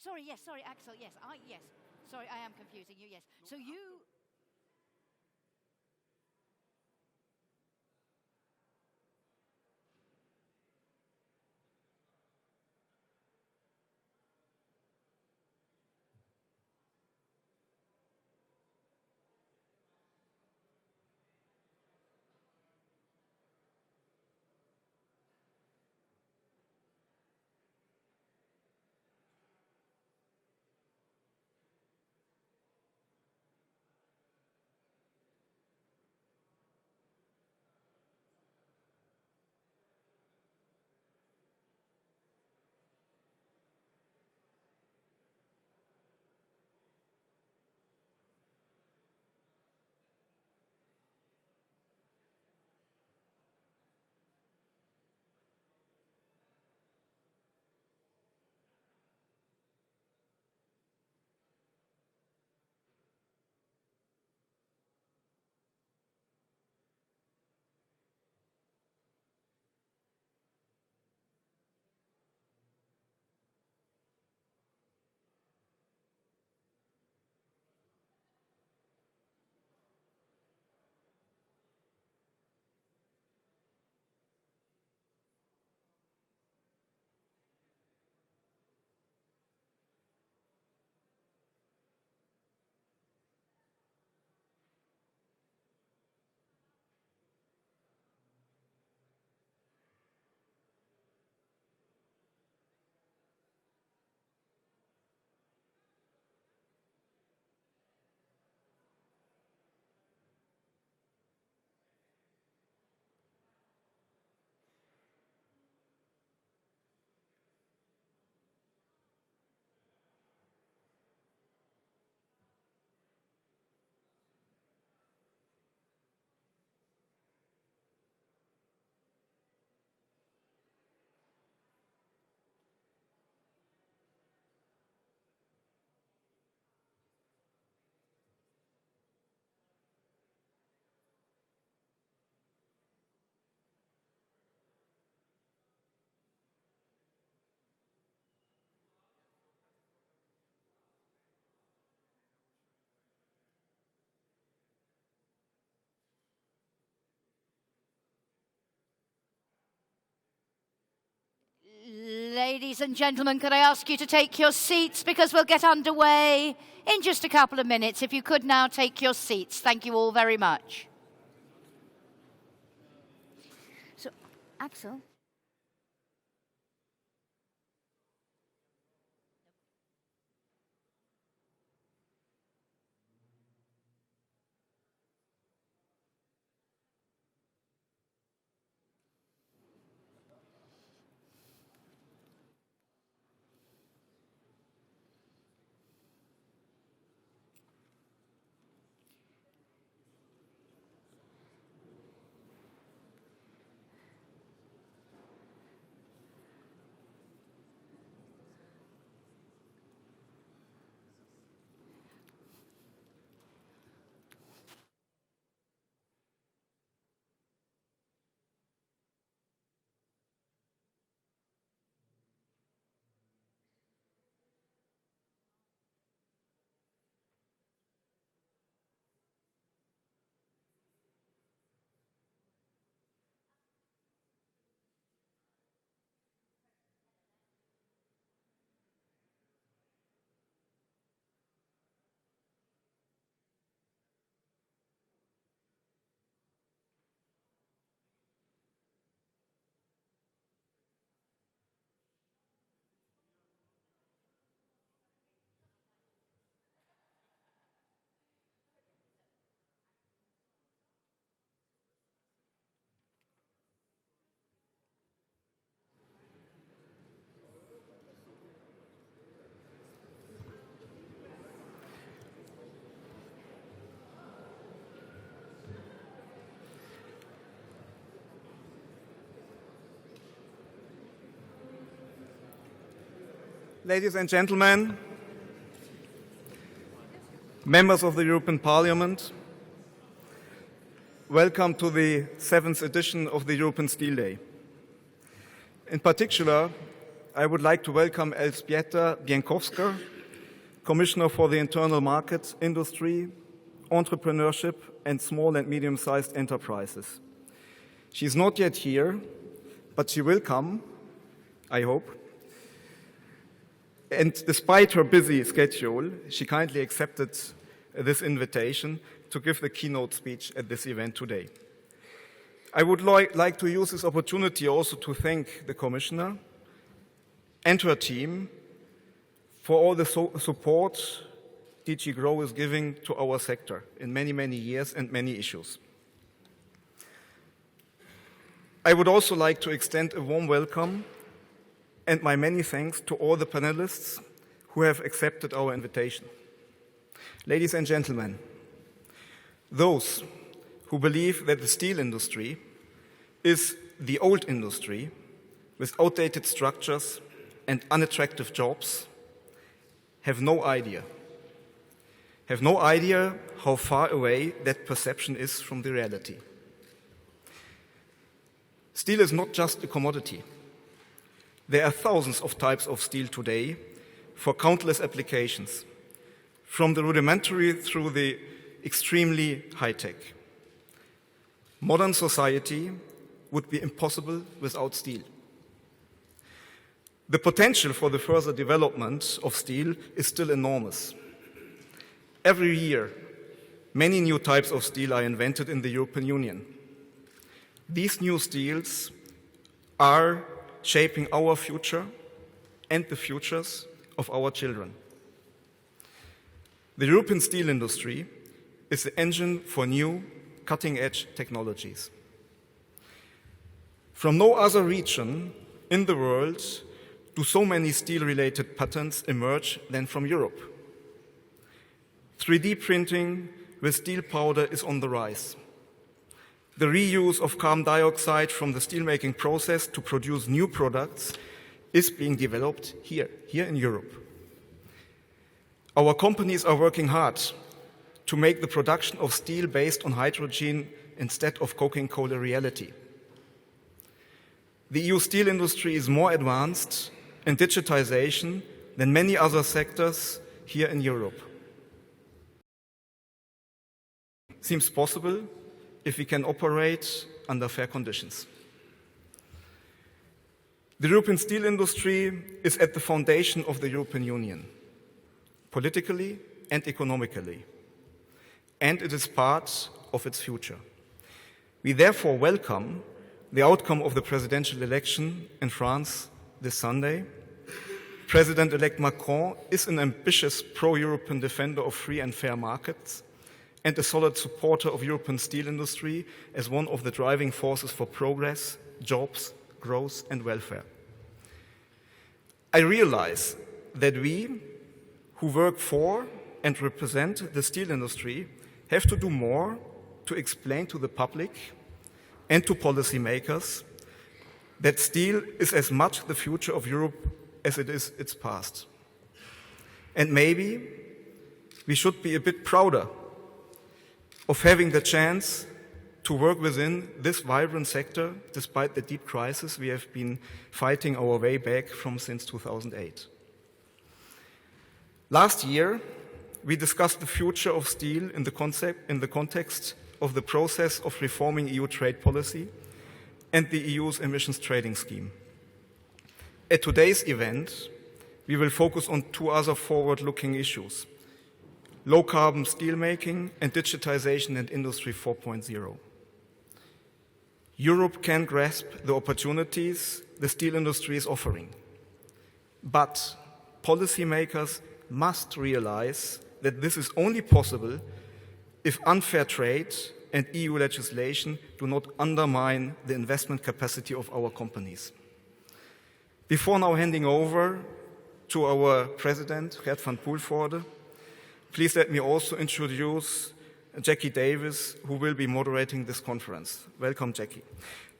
Sorry, yes, sorry, Axel, yes, yes. Sorry, I am confusing you, yes. So you... Ladies and gentlemen, could I ask you to take your seats because we'll get underway in just a couple of minutes. If you could now take your seats. Thank you all very much. So, Axel? Ladies and gentlemen, members of the European Parliament, welcome to the 7th edition of the European Steel Day. In particular, I would like to welcome Elżbieta Bieńkowska, Commissioner for the Internal Market, Industry, Entrepreneurship and Small and Medium-Sized Enterprises. She's not yet here, but she will come, I hope. And despite her busy schedule, she kindly accepted this invitation to give the keynote speech at this event today. I would like to use this opportunity also to thank the Commissioner and her team for all the support DG GROW is giving to our sector in many, many years and many issues. I would also like to extend a warm welcome and my many thanks to all the panelists who have accepted our invitation. Ladies and gentlemen, those who believe that the steel industry is the old industry with outdated structures and unattractive jobs have no idea how far away that perception is from the reality. Steel is not just a commodity. There are thousands of types of steel today for countless applications, from the rudimentary through the extremely high-tech. Modern society would be impossible without steel. The potential for the further development of steel is still enormous. Every year, many new types of steel are invented in the European Union. These new steels are shaping our future and the futures of our children. The European steel industry is the engine for new, cutting-edge technologies. From no other region in the world do so many steel-related patents emerge than from Europe. 3D printing with steel powder is on the rise. The reuse of carbon dioxide from the steelmaking process to produce new products is being developed here in Europe. Our companies are working hard to make the production of steel based on hydrogen instead of coking coal a reality. The EU steel industry is more advanced in digitization than many other sectors here in Europe. Seems possible if we can operate under fair conditions. The European steel industry is at the foundation of the European Union, politically and economically, and it is part of its future. We therefore welcome the outcome of the presidential election in France this Sunday. President-elect Macron is an ambitious pro-European defender of free and fair markets and a solid supporter of European steel industry as one of the driving forces for progress, jobs, growth and welfare. I realize that we, who work for and represent the steel industry, have to do more to explain to the public and to policymakers that steel is as much the future of Europe as it is its past. And maybe we should be a bit prouder of having the chance to work within this vibrant sector despite the deep crisis we have been fighting our way back from since 2008. Last year, we discussed the future of steel in the context of the process of reforming EU trade policy and the EU's emissions trading scheme. At today's event, we will focus on two other forward-looking issues: low-carbon steelmaking and digitization and Industry 4.0. Europe can grasp the opportunities the steel industry is offering, but policymakers must realize that this is only possible if unfair trade and EU legislation do not undermine the investment capacity of our companies. Before now handing over to our president, Geert van Poelvoorde, please let me also introduce Jackie Davis, who will be moderating this conference. Welcome, Jackie.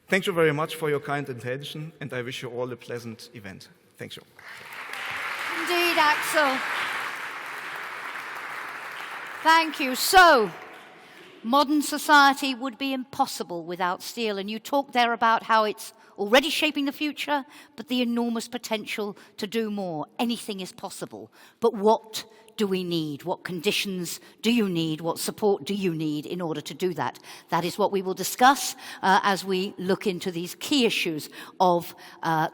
Thank you very much for your kind attention, and I wish you all a pleasant event. Thank you. Indeed, Axel. Thank you. So, modern society would be impossible without steel, and you talked there about how it's already shaping the future, but the enormous potential to do more. Anything is possible. But what do we need? What conditions do you need? What support do you need in order to do that? That is what we will discuss as we look into these key issues of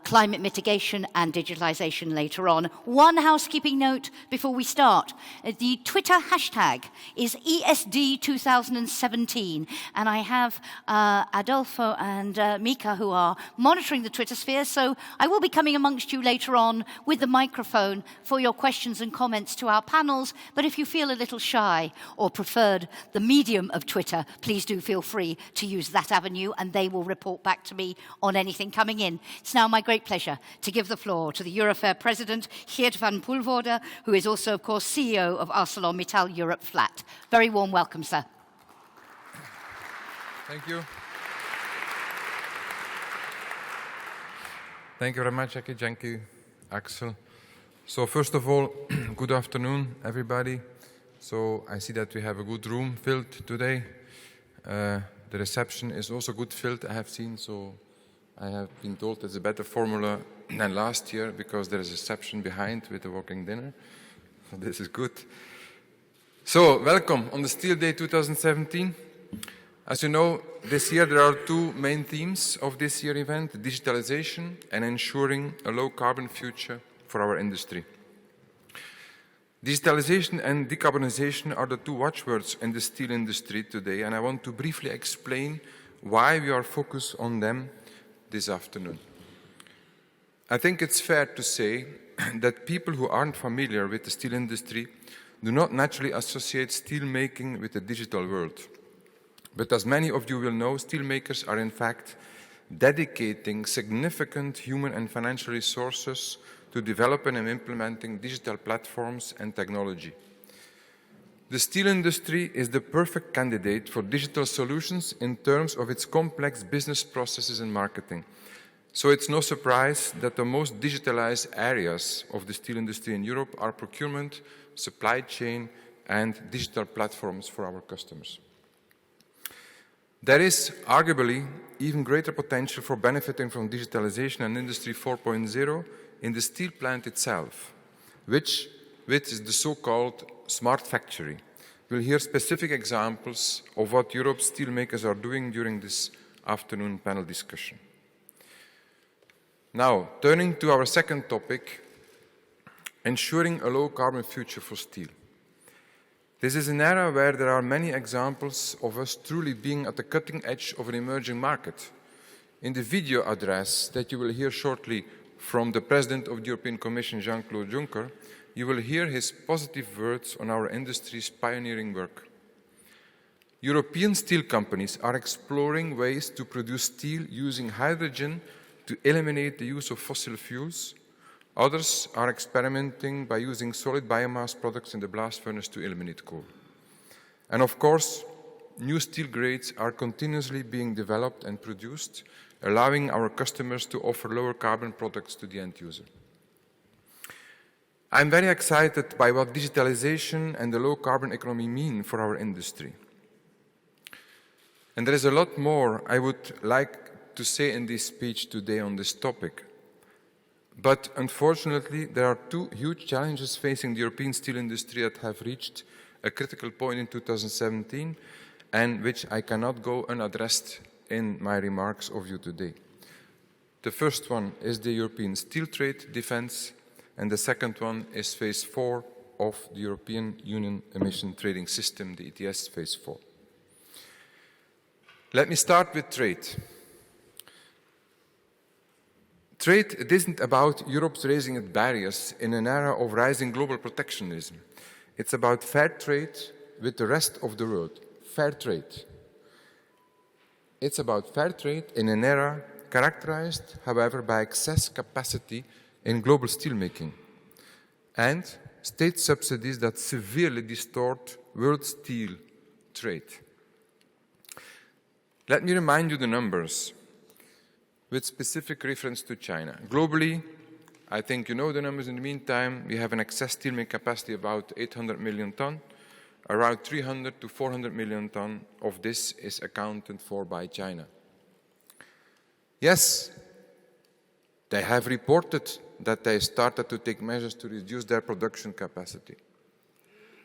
climate mitigation and digitalisation later on. One housekeeping note before we start. The Twitter hashtag is ESD2017, and I have Adolfo and Mika who are monitoring the Twitter sphere, so I will be coming amongst you later on with the microphone for your questions and comments to our panels, but if you feel a little shy or preferred the medium of Twitter, please do feel free to use that avenue and they will report back to me on anything coming in. It's now my great pleasure to give the floor to the EUROFER President, Geert van Poelvoorde, who is also, of course, CEO of ArcelorMittal Europe Flat. Very warm welcome, sir. Thank you. Thank you very much, Jackie. Thank you, Axel. So first of all, good afternoon, everybody. So I see that we have a good room filled today. The reception is also good filled, I have seen. So I have been told it's a better formula than last year because there is a reception behind with a walking dinner. So this is good. So welcome on the Steel Day 2017. As you know, this year there are two main themes of this year's event, digitalization and ensuring a low-carbon future for our industry. Digitalization and decarbonisation are the two watchwords in the steel industry today, and I want to briefly explain why we are focused on them this afternoon. I think it's fair to say that people who aren't familiar with the steel industry do not naturally associate steel making with the digital world. But as many of you will know, steelmakers are in fact dedicating significant human and financial resources to developing and implementing digital platforms and technology. The steel industry is the perfect candidate for digital solutions in terms of its complex business processes and marketing. So it's no surprise that the most digitalized areas of the steel industry in Europe are procurement, supply chain, and digital platforms for our customers. There is arguably even greater potential for benefiting from digitalization and Industry 4.0 in the steel plant itself, which is the so-called smart factory. We'll hear specific examples of what Europe's steelmakers are doing during this afternoon panel discussion. Now, turning to our second topic, ensuring a low-carbon future for steel. This is an era where there are many examples of us truly being at the cutting edge of an emerging market. In the video address that you will hear shortly from the President of the European Commission, Jean-Claude Juncker, you will hear his positive words on our industry's pioneering work. European steel companies are exploring ways to produce steel using hydrogen to eliminate the use of fossil fuels. Others are experimenting by using solid biomass products in the blast furnace to eliminate coal. And of course, new steel grades are continuously being developed and produced, allowing our customers to offer lower carbon products to the end user. I'm very excited by what digitalization and the low carbon economy mean for our industry. And there is a lot more I would like to say in this speech today on this topic. But unfortunately, there are two huge challenges facing the European steel industry that have reached a critical point in 2017 and which I cannot go unaddressed in my remarks of you today. The first one is the European steel trade defense, and the second one is phase 4 of the European Union Emission Trading System, the ETS phase 4. Let me start with trade. Trade, it isn't about Europe's raising its barriers in an era of rising global protectionism. It's about fair trade with the rest of the world. Fair trade. It's about fair trade in an era characterized, however, by excess capacity in global steelmaking and state subsidies that severely distort world steel trade. Let me remind you the numbers with specific reference to China. Globally, I think you know the numbers in the meantime, we have an excess steelmaking capacity of about 800 million tonnes. Around 300 to 400 million tonnes of this is accounted for by China. Yes, They have reported that they started to take measures to reduce their production capacity.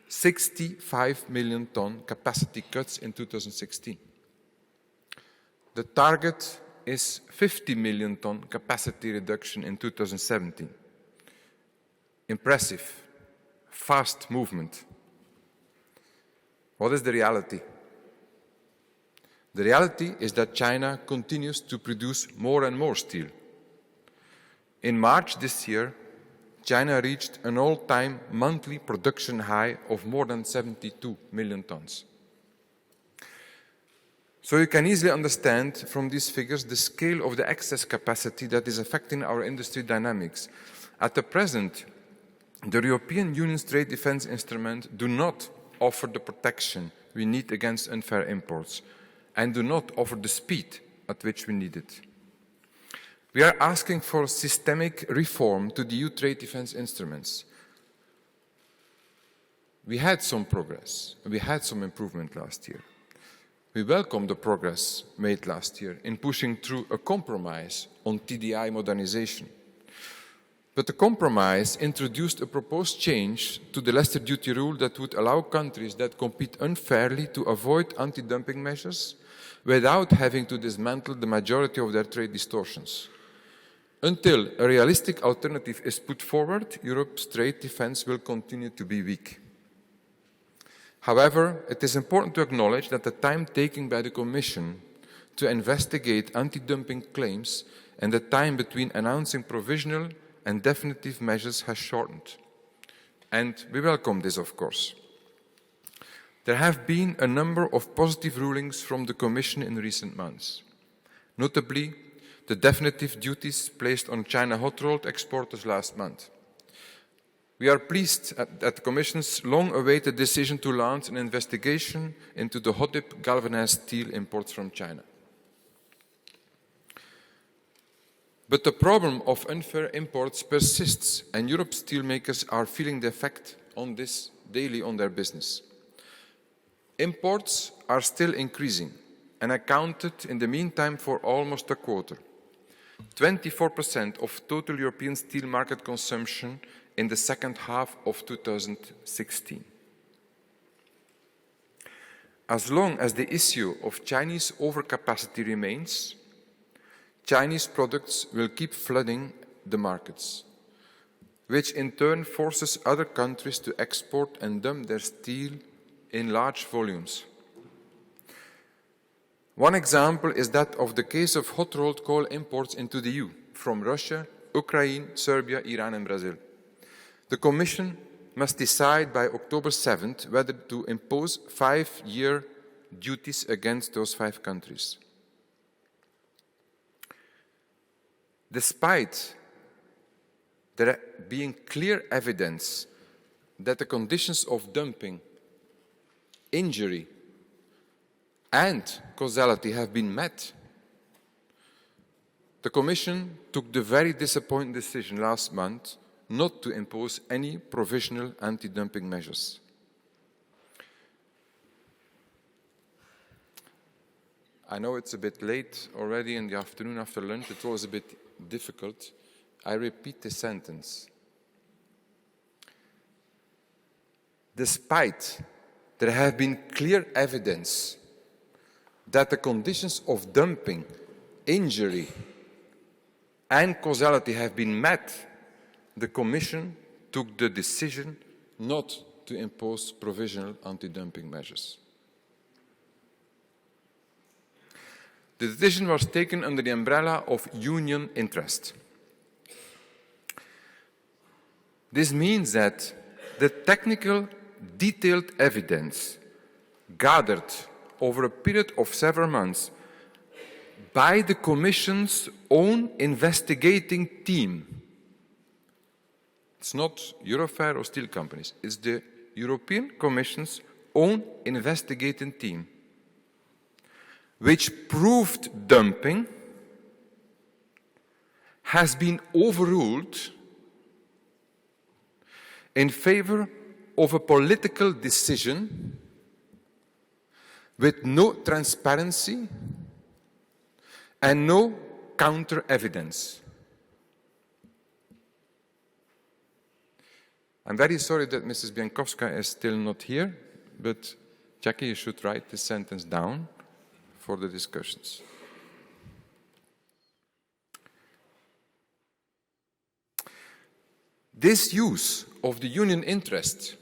65 million ton capacity cuts in 2016. The target is 50 million ton capacity reduction in 2017. Impressive, fast movement. What is the reality? The reality is that China continues to produce more and more steel. In March this year, China reached an all-time monthly production high of more than 72 million tons. So you can easily understand from these figures the scale of the excess capacity that is affecting our industry dynamics. At the present, the European Union's trade defense instrument do not offer the protection we need against unfair imports and do not offer the speed at which we need it. We are asking for systemic reform to the EU trade defense instruments. We had some progress, we had some improvement last year. We welcome the progress made last year in pushing through a compromise on TDI modernization. But the compromise introduced a proposed change to the lesser duty rule that would allow countries that compete unfairly to avoid anti-dumping measures without having to dismantle the majority of their trade distortions. Until a realistic alternative is put forward, Europe's trade defense will continue to be weak. However, it is important to acknowledge that the time taken by the Commission to investigate anti-dumping claims and the time between announcing provisional and definitive measures has shortened. And we welcome this, of course. There have been a number of positive rulings from the Commission in recent months, notably the definitive duties placed on China hot-rolled exporters last month. We are pleased at the Commission's long-awaited decision to launch an investigation into the hot-dip galvanized steel imports from China. But the problem of unfair imports persists, and Europe's steelmakers are feeling the effect on this daily on their business. Imports are still increasing and accounted in the meantime for almost a quarter. 24% of total European steel market consumption in the second half of 2016. As long as the issue of Chinese overcapacity remains, Chinese products will keep flooding the markets, which in turn forces other countries to export and dump their steel in large volumes. One example is that of the case of hot-rolled coal imports into the EU from Russia, Ukraine, Serbia, Iran and Brazil. The Commission must decide by October 7th whether to impose 5-year duties against those 5 countries. Despite there being clear evidence that the conditions of dumping, injury, and causality have been met, the Commission took the very disappointing decision last month not to impose any provisional anti-dumping measures. I know it's a bit late already in the afternoon after lunch, it was a bit difficult. I repeat the sentence. Despite there have been clear evidence that the conditions of dumping, injury, and causality have been met, the Commission took the decision not to impose provisional anti-dumping measures. The decision was taken under the umbrella of union interest. This means that the technical, detailed evidence gathered over a period of several months by the Commission's own investigating team. It's not EUROFER or steel companies. It's the European Commission's own investigating team, which proved dumping, has been overruled in favor of a political decision with no transparency and no counter-evidence. I'm very sorry that Mrs. Biankowska is still not here, but Jackie, you should write this sentence down for the discussions. This use of the union interest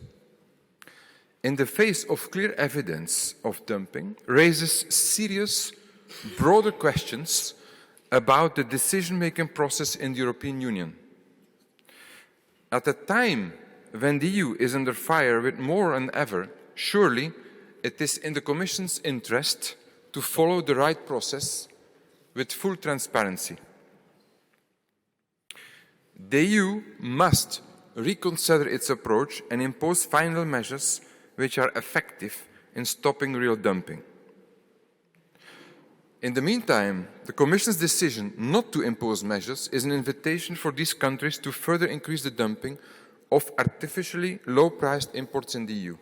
in the face of clear evidence of dumping raises serious, broader questions about the decision-making process in the European Union. At a time when the EU is under fire with more than ever, surely it is in the Commission's interest to follow the right process with full transparency. The EU must reconsider its approach and impose final measures which are effective in stopping real dumping. In the meantime, the Commission's decision not to impose measures is an invitation for these countries to further increase the dumping of artificially low-priced imports in the EU.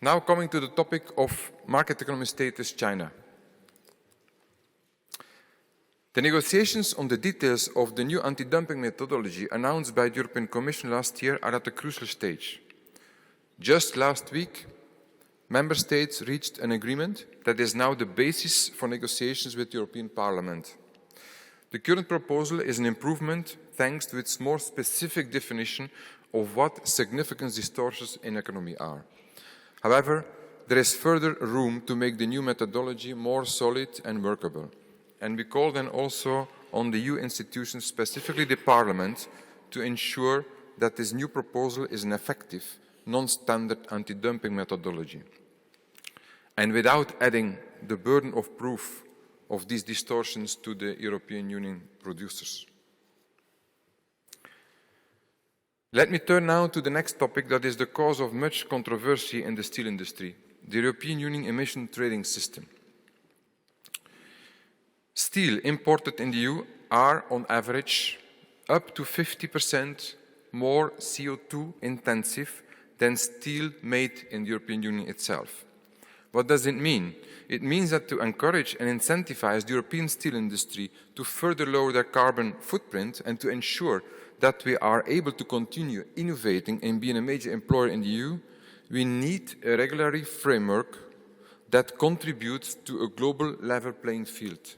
Now coming to the topic of market economy status China. The negotiations on the details of the new anti-dumping methodology announced by the European Commission last year are at a crucial stage. Just last week, Member States reached an agreement that is now the basis for negotiations with the European Parliament. The current proposal is an improvement thanks to its more specific definition of what significant distortions in economy are. However, there is further room to make the new methodology more solid and workable. And we call then also on the EU institutions, specifically the Parliament, to ensure that this new proposal is an effective, non-standard anti-dumping methodology. And without adding the burden of proof of these distortions to the European Union producers. Let me turn now to the next topic that is the cause of much controversy in the steel industry, the European Union emission trading system. Steel imported in the EU are, on average, up to 50% more CO2 intensive than steel made in the European Union itself. What does it mean? It means that to encourage and incentivize the European steel industry to further lower their carbon footprint and to ensure that we are able to continue innovating and being a major employer in the EU, we need a regulatory framework that contributes to a global level playing field.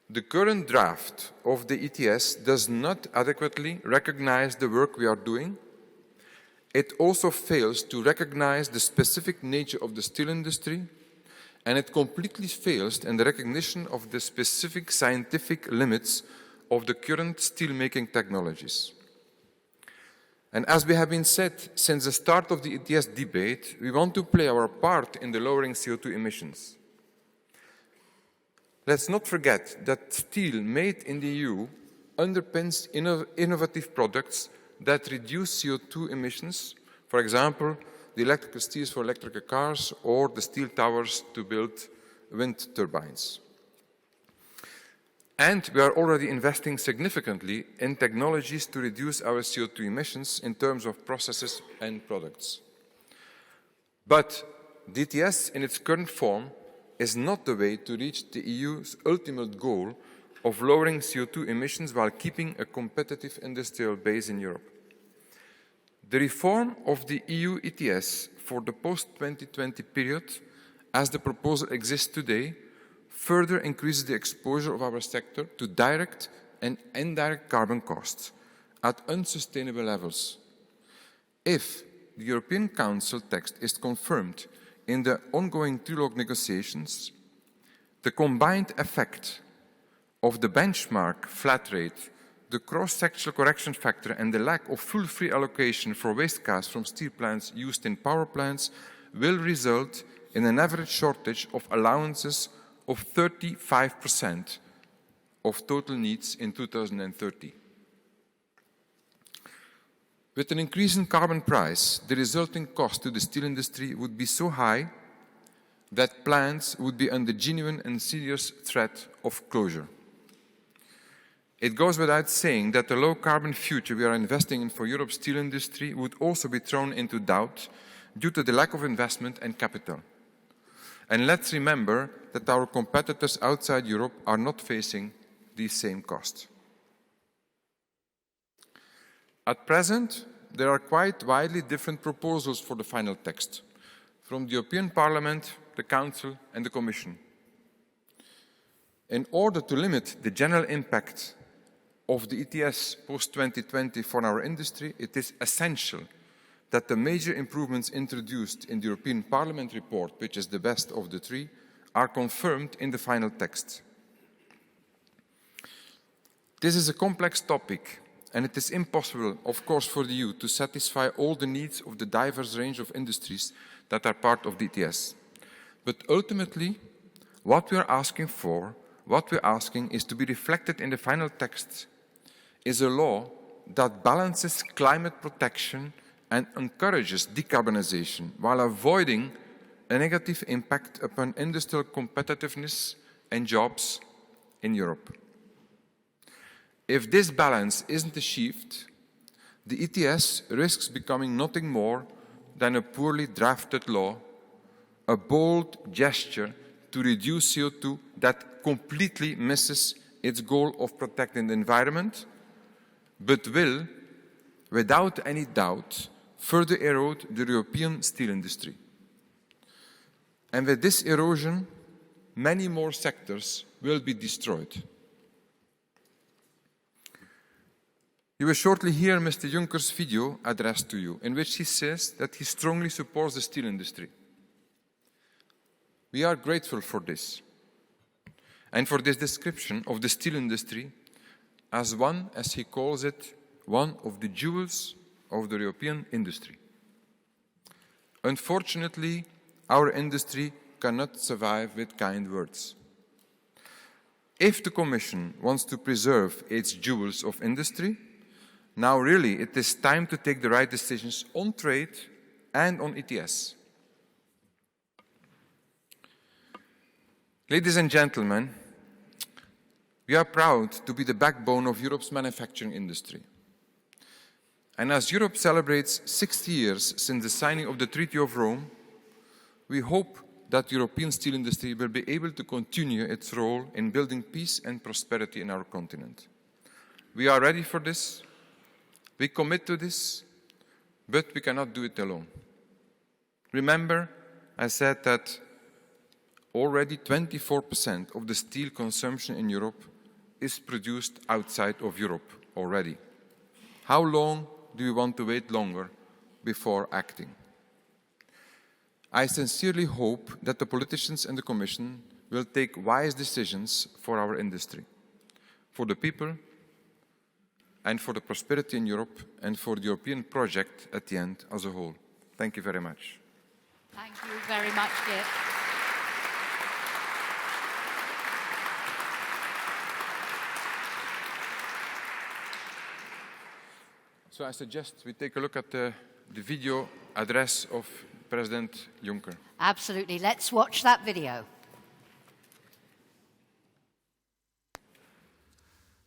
The current draft of the ETS does not adequately recognize the work we are doing. It also fails to recognize the specific nature of the steel industry, and it completely fails in the recognition of the specific scientific limits of the current steelmaking technologies. And as we have been said since the start of the ETS debate, we want to play our part in the lowering CO2 emissions. Let's not forget that steel made in the EU underpins innovative products that reduce CO2 emissions, for example, the electrical steels for electric cars or the steel towers to build wind turbines. And we are already investing significantly in technologies to reduce our CO2 emissions in terms of processes and products. But DTS in its current form is not the way to reach the EU's ultimate goal of lowering CO2 emissions while keeping a competitive industrial base in Europe. The reform of the EU ETS for the post-2020 period, as the proposal exists today, further increases the exposure of our sector to direct and indirect carbon costs at unsustainable levels. If the European Council text is confirmed in the ongoing trilogue negotiations, the combined effect of the benchmark flat rate, the cross-sectional correction factor and the lack of full free allocation for waste gas from steel plants used in power plants will result in an average shortage of allowances of 35% of total needs in 2030. With an increase in carbon price, the resulting cost to the steel industry would be so high that plants would be under genuine and serious threat of closure. It goes without saying that the low-carbon future we are investing in for Europe's steel industry would also be thrown into doubt due to the lack of investment and capital. And let's remember that our competitors outside Europe are not facing these same costs. At present, there are quite widely different proposals for the final text, from the European Parliament, the Council and the Commission. In order to limit the general impact of the ETS post-2020 for our industry, it is essential that the major improvements introduced in the European Parliament report, which is the best of the three, are confirmed in the final text. This is a complex topic, and it is impossible, of course, for the EU to satisfy all the needs of the diverse range of industries that are part of the ETS. But ultimately, what we are asking is to be reflected in the final text is a law that balances climate protection and encourages decarbonisation while avoiding a negative impact upon industrial competitiveness and jobs in Europe. If this balance isn't achieved, the ETS risks becoming nothing more than a poorly drafted law, a bold gesture to reduce CO2 that completely misses its goal of protecting the environment, but will, without any doubt, further erode the European steel industry. And with this erosion, many more sectors will be destroyed. You will shortly hear Mr. Juncker's video addressed to you, in which he says that he strongly supports the steel industry. We are grateful for this, and for this description of the steel industry as one, as he calls it, one of the jewels of the European industry. Unfortunately, our industry cannot survive with kind words. If the Commission wants to preserve its jewels of industry, now really it is time to take the right decisions on trade and on ETS. Ladies and gentlemen, we are proud to be the backbone of Europe's manufacturing industry. And as Europe celebrates 60 years since the signing of the Treaty of Rome, we hope that the European steel industry will be able to continue its role in building peace and prosperity in our continent. We are ready for this, we commit to this, but we cannot do it alone. Remember, I said that already 24% of the steel consumption in Europe is produced outside of Europe already. How long do we want to wait longer before acting? I sincerely hope that the politicians and the Commission will take wise decisions for our industry, for the people, and for the prosperity in Europe, and for the European project at the end as a whole. Thank you very much. Thank you very much, Geert. So I suggest we take a look at the video address of President Juncker. Absolutely. Let's watch that video.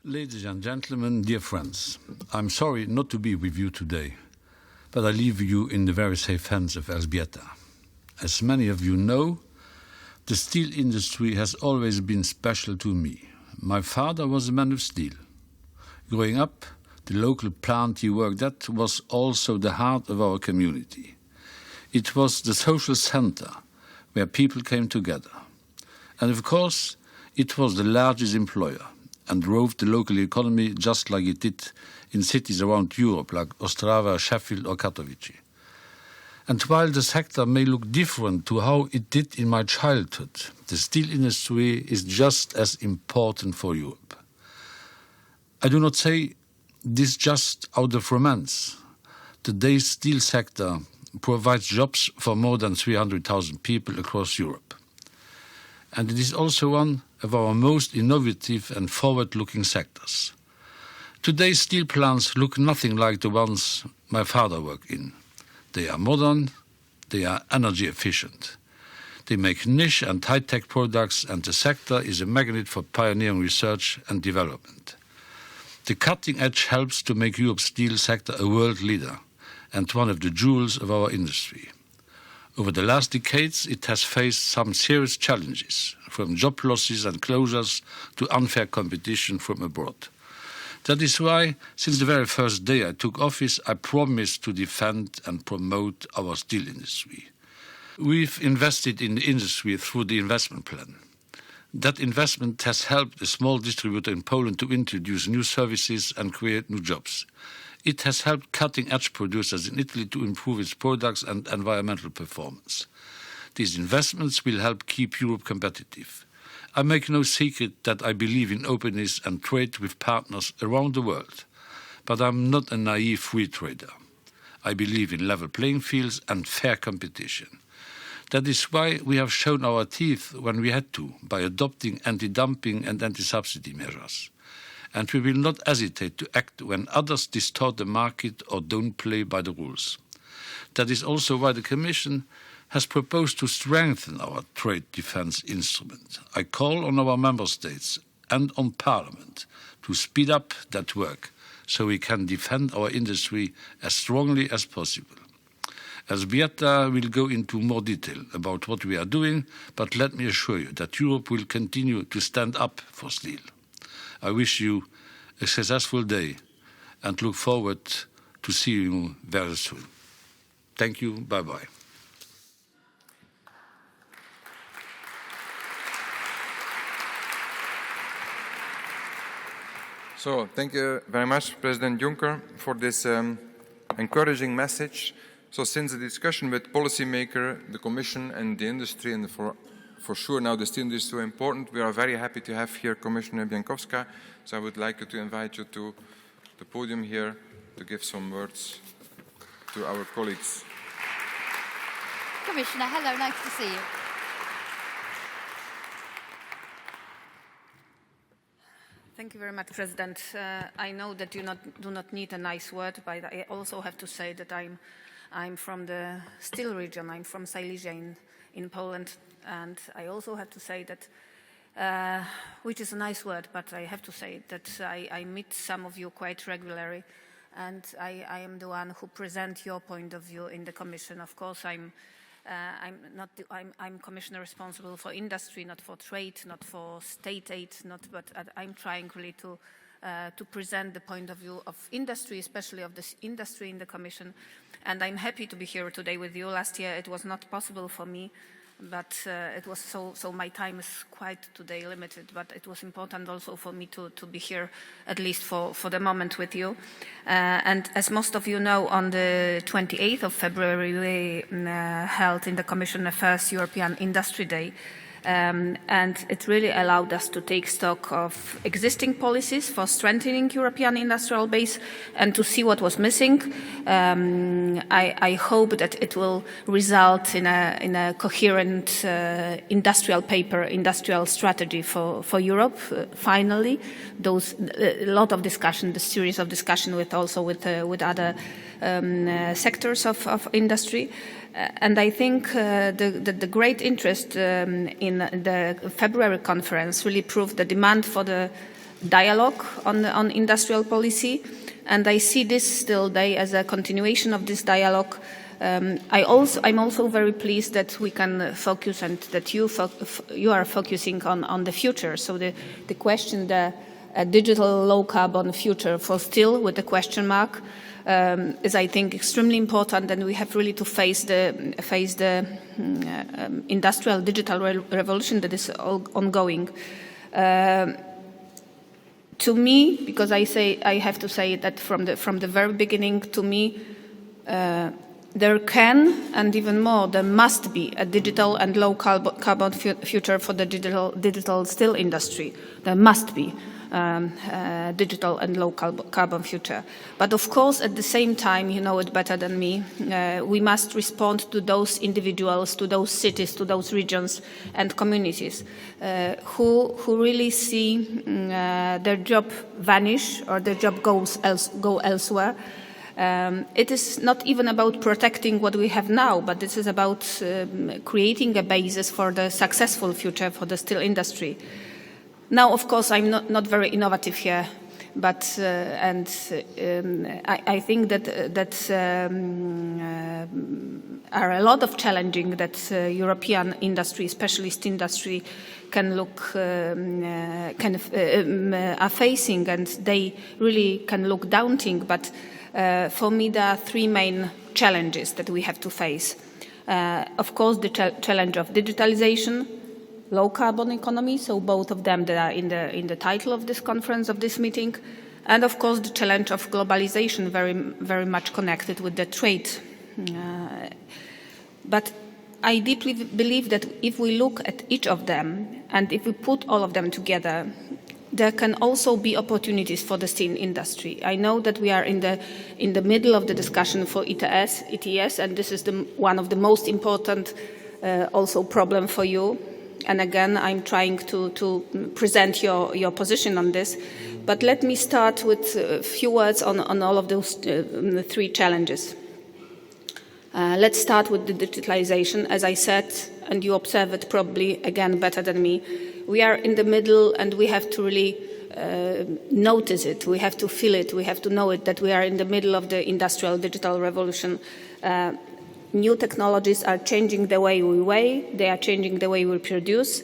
Ladies and gentlemen, dear friends, I'm sorry not to be with you today, but I leave you in the very safe hands of Elżbieta. As many of you know, the steel industry has always been special to me. My father was a man of steel. Growing up, the local plant he worked at was also the heart of our community. It was the social center where people came together. And of course, it was the largest employer and drove the local economy just like it did in cities around Europe like Ostrava, Sheffield or Katowice. And while the sector may look different to how it did in my childhood, the steel industry is just as important for Europe. I do not say this just out of romance. Today's steel sector provides jobs for more than 300,000 people across Europe. And it is also one of our most innovative and forward-looking sectors. Today's steel plants look nothing like the ones my father worked in. They are modern, they are energy efficient. They make niche and high-tech products, and the sector is a magnet for pioneering research and development. The cutting edge helps to make Europe's steel sector a world leader and one of the jewels of our industry. Over the last decades, it has faced some serious challenges, from job losses and closures to unfair competition from abroad. That is why, since the very first day I took office, I promised to defend and promote our steel industry. We've invested in the industry through the investment plan. That investment has helped a small distributor in Poland to introduce new services and create new jobs. It has helped cutting-edge producers in Italy to improve its products and environmental performance. These investments will help keep Europe competitive. I make no secret that I believe in openness and trade with partners around the world. But I'm not a naive free trader. I believe in level playing fields and fair competition. That is why we have shown our teeth when we had to, by adopting anti-dumping and anti-subsidy measures. And we will not hesitate to act when others distort the market or don't play by the rules. That is also why the Commission has proposed to strengthen our trade defence instrument. I call on our Member States and on Parliament to speed up that work so we can defend our industry as strongly as possible. Elżbieta will go into more detail about what we are doing, but let me assure you that Europe will continue to stand up for steel. I wish you a successful day and look forward to seeing you very soon. Thank you. Bye-bye. So, thank you very much, President Juncker, for this encouraging message. So, since the discussion with policymakers, the Commission and the industry, and for sure now the steel industry is so important, we are very happy to have here Commissioner Bieńkowska. So I would like to invite you to the podium here to give some words to our colleagues. Commissioner, hello, nice to see you. Thank you very much, President. I know that you do not need a nice word, but I also have to say that I'm from the steel region. I'm from Silesia in Poland, and I also have to say that, which is a nice word, but I have to say that I meet some of you quite regularly, and I am the one who present your point of view in the Commission. Of course, I'm commissioner responsible for industry, not for trade, not for state aid, but I'm trying really to present the point of view of industry, especially of this industry in the Commission. And I'm happy to be here today with you. Last year it was not possible for me, but it was so my time is quite today limited, but it was important also for me to be here at least for the moment with you. And as most of you know, on the 28th of February we held in the Commission the first European Industry Day. And it really allowed us to take stock of existing policies for strengthening European industrial base and to see what was missing. I hope that it will result in a coherent industrial paper, industrial strategy for Europe. Finally, a lot of discussion, the series of discussion with other sectors of industry. And I think the great interest in the February conference really proved the demand for the dialogue on industrial policy. And I see this still day as a continuation of this dialogue. I'm also very pleased that we can focus and that you are focusing on the future. So the question, the digital low carbon future for steel with a question mark, is, I think, extremely important, and we have really to face the industrial digital revolution that is ongoing. To me, because I have to say that from the very beginning, to me, there can, and even more, there must be a digital and low carbon future for the digital steel industry. There must be. Digital and low carbon future. But of course, at the same time, you know it better than me, we must respond to those individuals, to those cities, to those regions and communities who really see their job vanish or their job go elsewhere. It is not even about protecting what we have now, but this is about creating a basis for the successful future for the steel industry. Now, of course, I'm not very innovative here, but I think that are a lot of challenging that European industry, especially steel industry, can are facing, and they really can look daunting. But for me, there are three main challenges that we have to face. Of course, the challenge of digitalization, low carbon economy, so both of them that are in the title of this conference, of this meeting, and of course the challenge of globalization, very, very much connected with the trade. But I deeply believe that if we look at each of them and if we put all of them together, there can also be opportunities for the steel industry. I know that we are in the middle of the discussion for ETS, and this is one of the most important also problem for you. And again, I'm trying to present your position on this. But let me start with a few words on all of those three challenges. Let's start with the digitalization. As I said, and you observe it probably again better than me, we are in the middle and we have to really notice it. We have to feel it. We have to know it, that we are in the middle of the industrial digital revolution. New technologies are changing the way we weigh, they are changing the way we produce.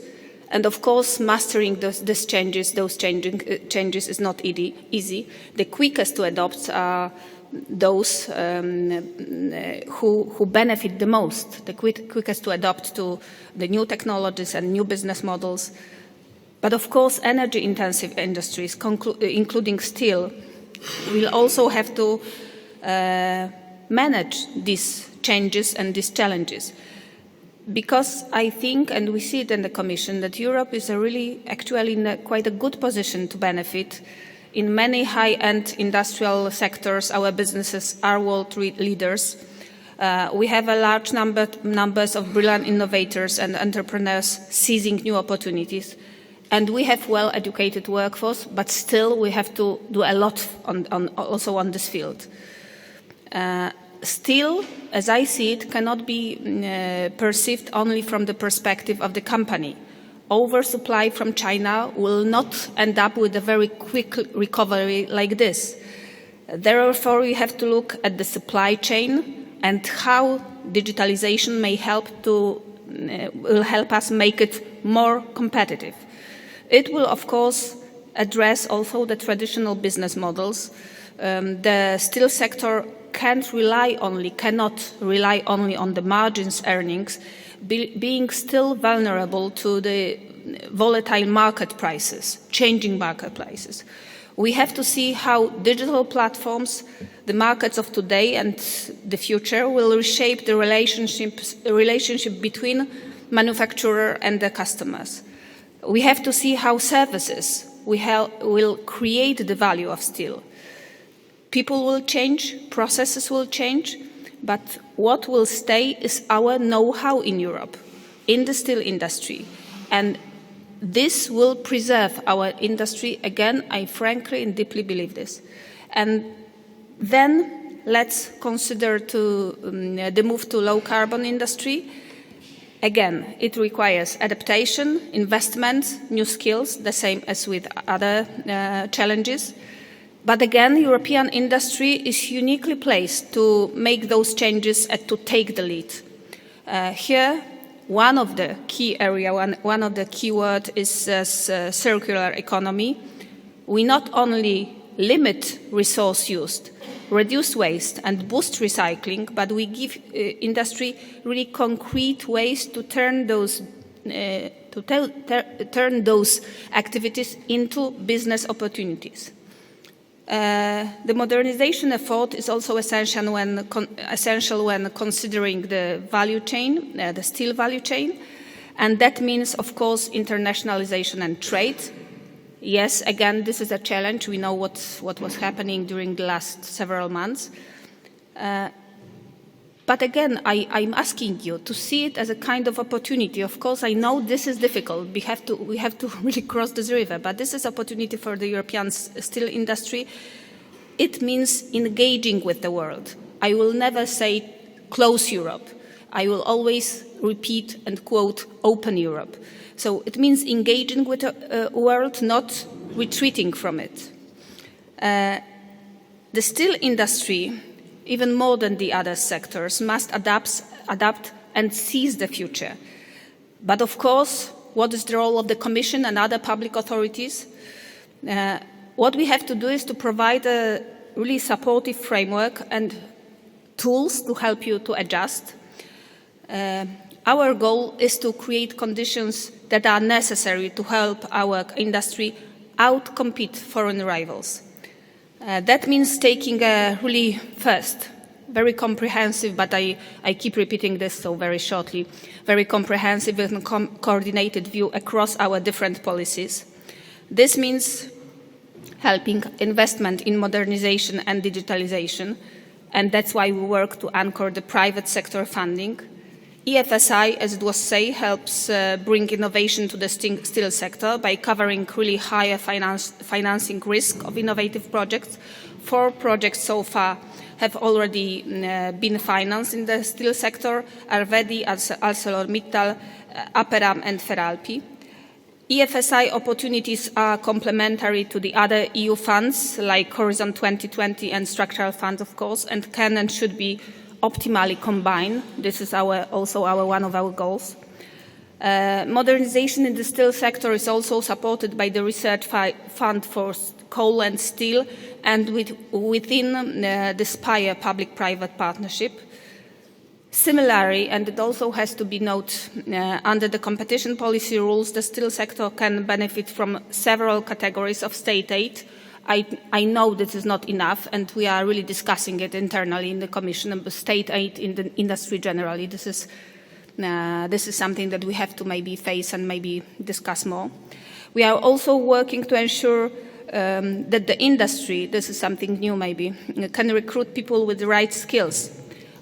And of course, mastering those changes is not easy. The quickest to adopt are those who benefit the most, the quickest to adopt to the new technologies and new business models. But of course, energy-intensive industries, including steel, will also have to manage these changes and these challenges. Because I think, and we see it in the Commission, that Europe is actually in quite a good position to benefit. In many high-end industrial sectors, our businesses are world leaders. We have a large numbers of brilliant innovators and entrepreneurs seizing new opportunities. And we have well-educated workforce, but still we have to do a lot also on this field. Still, as I see it, cannot be perceived only from the perspective of the company. Oversupply from China will not end up with a very quick recovery like this. Therefore, we have to look at the supply chain and how digitalization will help us make it more competitive. It will, of course, address also the traditional business models. The steel sector cannot rely only on the margins earnings, being still vulnerable to the volatile market prices, changing market prices. We have to see how digital platforms, the markets of today and the future, will reshape the relationship between manufacturer and the customers. We have to see how services will create the value of steel. People will change, processes will change, but what will stay is our know-how in Europe, in the steel industry. And this will preserve our industry. Again, I frankly and deeply believe this. And then let's consider the move to low-carbon industry. Again, it requires adaptation, investment, new skills, the same as with other challenges. But again, European industry is uniquely placed to make those changes and to take the lead. Here, one of the key areas, one of the key words is circular economy. We not only limit resource use, reduce waste and boost recycling, but we give industry really concrete ways to turn those activities into business opportunities. The modernization effort is also essential when considering the value chain, the steel value chain, and that means, of course, internationalization and trade. Yes, again, this is a challenge. We know what was happening during the last several months. But again, I'm asking you to see it as a kind of opportunity. Of course, I know this is difficult. We have to really cross this river, but this is opportunity for the European steel industry. It means engaging with the world. I will never say close Europe. I will always repeat and quote open Europe. So it means engaging with the world, not retreating from it. The steel industry, even more than the other sectors, must adapt and seize the future. But of course, what is the role of the Commission and other public authorities? What we have to do is to provide a really supportive framework and tools to help you to adjust. Our goal is to create conditions that are necessary to help our industry outcompete foreign rivals. That means taking a really first, very comprehensive, but I keep repeating this so very shortly, very comprehensive and coordinated view across our different policies. This means helping investment in modernization and digitalization, and that's why we work to anchor the private sector funding. EFSI, as it was said, helps bring innovation to the steel sector by covering really higher financing risk of innovative projects. 4 projects so far have already been financed in the steel sector: Arvedi, ArcelorMittal, Aperam and Feralpi. EFSI opportunities are complementary to the other EU funds like Horizon 2020 and structural funds, of course, and can and should be optimally combined. This is also one of our goals. Modernization in the steel sector is also supported by the Research Fund for Coal and Steel and within the SPIRE public-private partnership. Similarly, and it also has to be noted, under the competition policy rules, the steel sector can benefit from several categories of state aid. I know this is not enough, and we are really discussing it internally in the Commission, and state aid in the industry generally. This is something that we have to maybe face and maybe discuss more. We are also working to ensure that the industry, this is something new maybe, can recruit people with the right skills.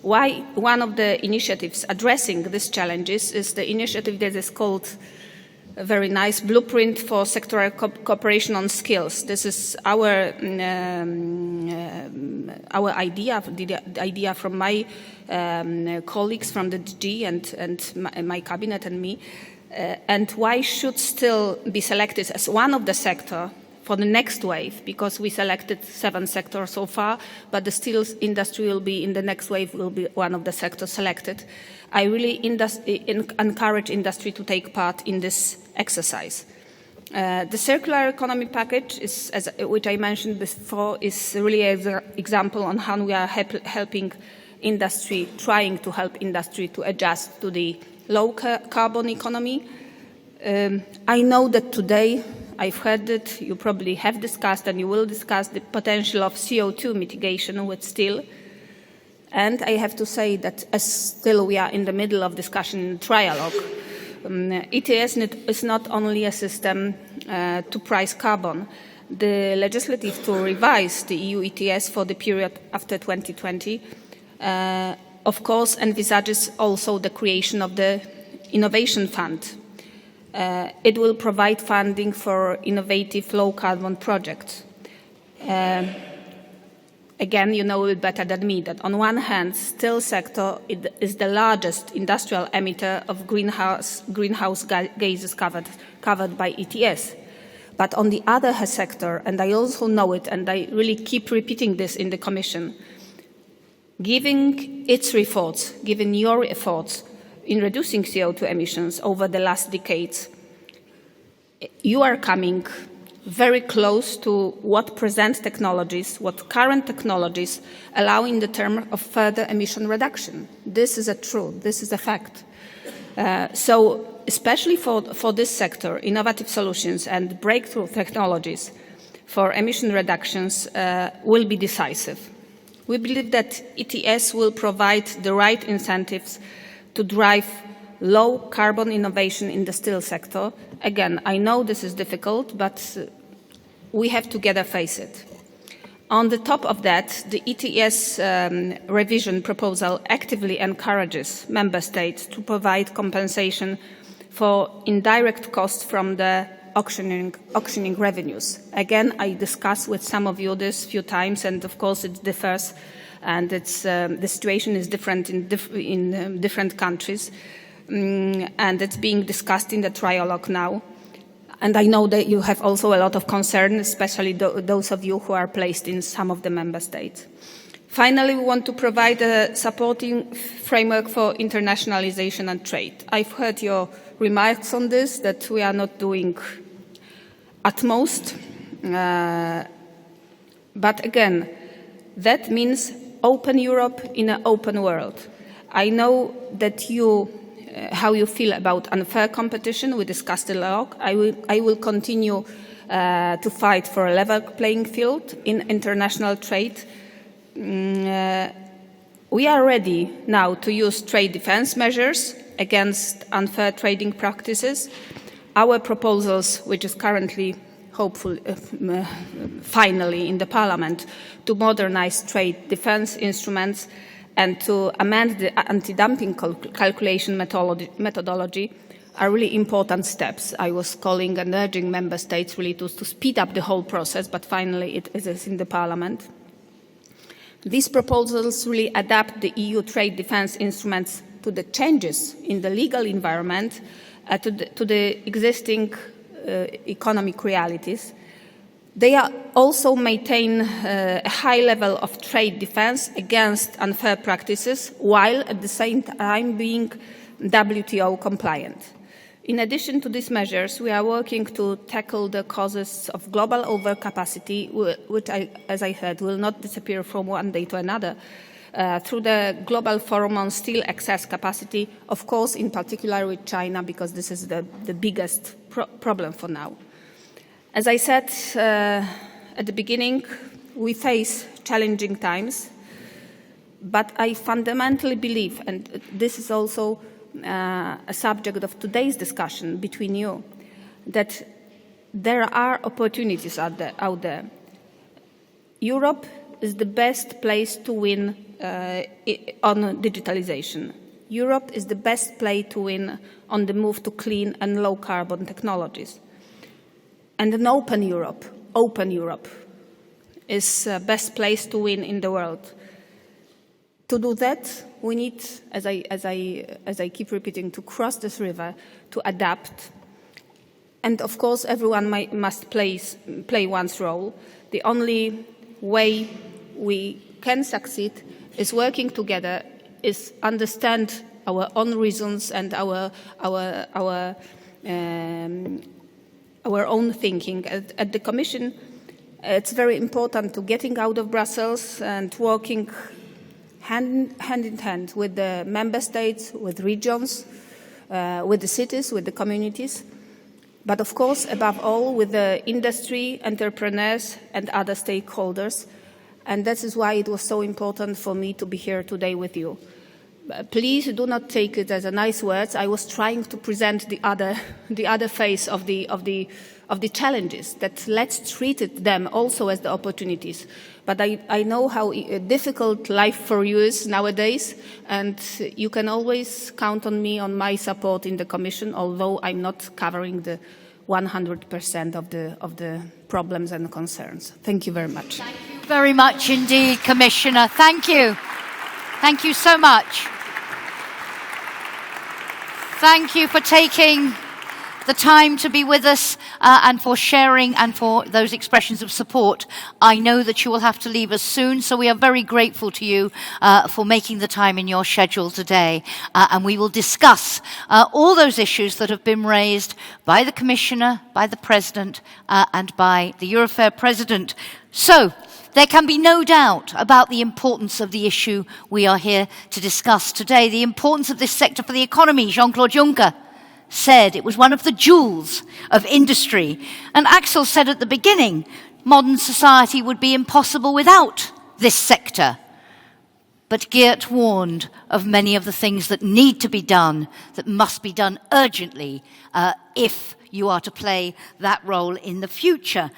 One of the initiatives addressing these challenges is the initiative that is called a very nice Blueprint for Sectoral Cooperation on Skills. This is our idea, the idea from my colleagues from the DG and my cabinet and me. And why should still be selected as one of the sector for the next wave? Because we selected 7 sectors so far, but the steel industry will be in the next wave, will be one of the sectors selected. I really encourage industry to take part in this exercise. The circular economy package, which I mentioned before, is really an example on how we are helping industry, trying to help industry to adjust to the low carbon economy. I know that today, I've heard it, you probably have discussed and you will discuss the potential of CO2 mitigation with steel. And I have to say that as still we are in the middle of discussion in trialogue, ETS is not only a system to price carbon. The legislative to revise the EU ETS for the period after 2020, of course, envisages also the creation of the Innovation Fund. It will provide funding for innovative low-carbon projects. Again, you know it better than me that on one hand, steel sector is the largest industrial emitter of greenhouse gases covered by ETS. But on the other sector, and I also know it, and I really keep repeating this in the Commission, given your efforts in reducing CO2 emissions over the last decades, you are coming very close to what present technologies, what current technologies allow in the term of further emission reduction. This is a truth, this is a fact. So especially for this sector, innovative solutions and breakthrough technologies for emission reductions will be decisive. We believe that ETS will provide the right incentives to drive low carbon innovation in the steel sector. Again, I know this is difficult, but we have together face it. On the top of that, the ETS revision proposal actively encourages member states to provide compensation for indirect costs from the auctioning revenues. Again, I discussed with some of you this a few times, and of course it differs, and the situation is different in different countries. And it's being discussed in the trialogue now. And I know that you have also a lot of concern, especially those of you who are placed in some of the member states. Finally, we want to provide a supporting framework for internationalization and trade. I've heard your remarks on this, that we are not doing utmost. But again, that means open Europe in an open world. I know that how you feel about unfair competition. We discussed a lot. I will continue to fight for a level playing field in international trade. We are ready now to use trade defense measures against unfair trading practices. Our proposals, which is currently hopefully finally in the Parliament, to modernize trade defense instruments and to amend the anti-dumping calculation methodology are really important steps. I was calling and urging member states really to speed up the whole process, but finally it is in the Parliament. These proposals really adapt the EU trade defense instruments to the changes in the legal environment, to the existing economic realities. They also maintain a high level of trade defense against unfair practices, while at the same time being WTO compliant. In addition to these measures, we are working to tackle the causes of global overcapacity, which, as I heard, will not disappear from one day to another, through the Global Forum on Steel Excess Capacity, of course, in particular with China, because this is the biggest problem for now. As I said at the beginning, we face challenging times, but I fundamentally believe, and this is also a subject of today's discussion between you, that there are opportunities out there. Europe is the best place to win on digitalization. Europe is the best place to win on the move to clean and low carbon technologies. And an open Europe is the best place to win in the world. To do that, we need, as I keep repeating, to cross this river, to adapt. And of course, everyone must play one's role. The only way we can succeed is working together, is understand our own reasons and our own thinking. At the Commission, it's very important to getting out of Brussels and working hand in hand with the member states, with regions, with the cities, with the communities, but of course, above all, with the industry, entrepreneurs, and other stakeholders. And that is why it was so important for me to be here today with you. Please do not take it as a nice words. I was trying to present the other face of the challenges. That let's treat them also as the opportunities. But I know how difficult life for you is nowadays, and you can always count on me, on my support in the Commission, although I'm not covering the 100% of the problems and concerns. Thank you very much. Thank you very much indeed, Commissioner. Thank you. Thank you so much. Thank you for taking the time to be with us and for sharing and for those expressions of support. I know that you will have to leave us soon, so we are very grateful to you for making the time in your schedule today. And we will discuss all those issues that have been raised by the Commissioner, by the President, and by the EUROFER President. So, there can be no doubt about the importance of the issue we are here to discuss today, the importance of this sector for the economy. Jean-Claude Juncker said it was one of the jewels of industry. And Axel said at the beginning, modern society would be impossible without this sector. But Geert warned of many of the things that need to be done, that must be done urgently if you are to play that role in the future.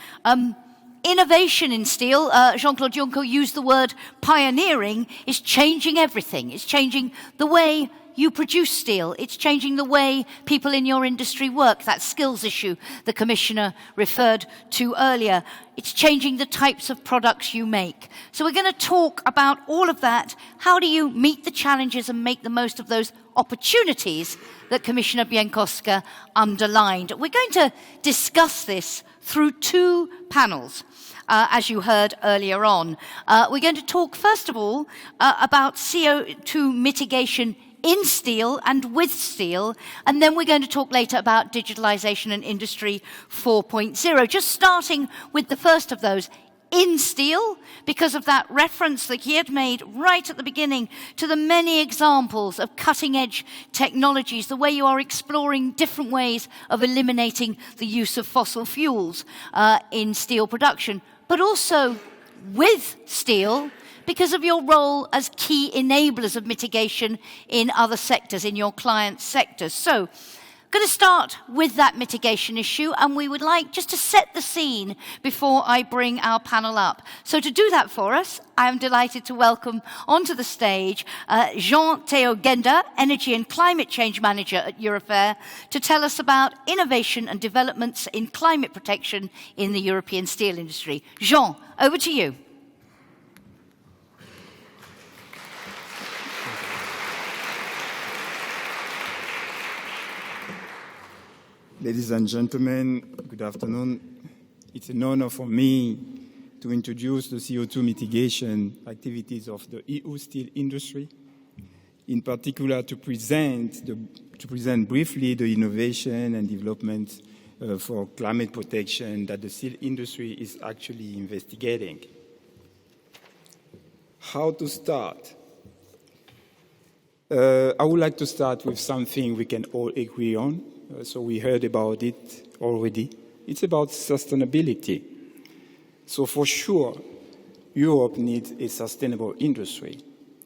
Innovation in steel, Jean-Claude Juncker used the word pioneering, is changing everything. It's changing the way you produce steel. It's changing the way people in your industry work, that skills issue the Commissioner referred to earlier. It's changing the types of products you make. So we're going to talk about all of that. How do you meet the challenges and make the most of those opportunities that Commissioner Bieńkowska underlined? We're going to discuss this through two panels. As you heard earlier on. We're going to talk, first of all, about CO2 mitigation in steel and with steel, and then we're going to talk later about digitalisation and Industry 4.0. Just starting with the first of those, in steel, because of that reference that Geert made right at the beginning to the many examples of cutting-edge technologies, the way you are exploring different ways of eliminating the use of fossil fuels in steel production, but also with steel because of your role as key enablers of mitigation in other sectors, in your clients' sectors. So, I'm going to start with that mitigation issue, and we would like just to set the scene before I bring our panel up. So to do that for us, I am delighted to welcome onto the stage Jean-Theo Genda, Energy and Climate Change Manager at EUROFER, to tell us about innovation and developments in climate protection in the European steel industry. Jean, over to you. Ladies and gentlemen, good afternoon. It's an honor for me to introduce the CO2 mitigation activities of the EU steel industry, in particular to present briefly the innovation and development for climate protection that the steel industry is actually investigating. How to start? I would like to start with something we can all agree on. So we heard about it already. It's about sustainability. So for sure, Europe needs a sustainable industry.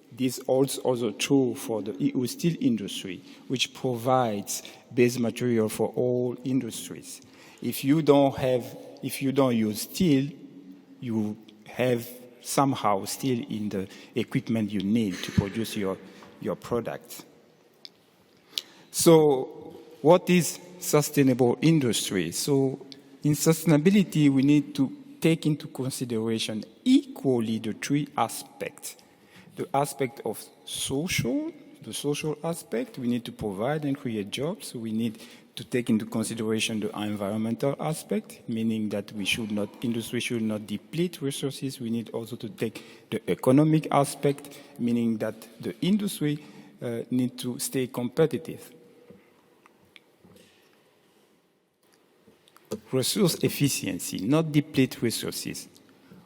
This is also true for the EU steel industry, which provides base material for all industries. If you don't use steel, you have somehow steel in the equipment you need to produce your product. So what is sustainable industry? So in sustainability, we need to take into consideration equally the three aspects. The aspect of the social aspect, we need to provide and create jobs. So we need to take into consideration the environmental aspect, meaning that industry should not deplete resources. We need also to take the economic aspect, meaning that the industry needs to stay competitive. Resource efficiency, not deplete resources.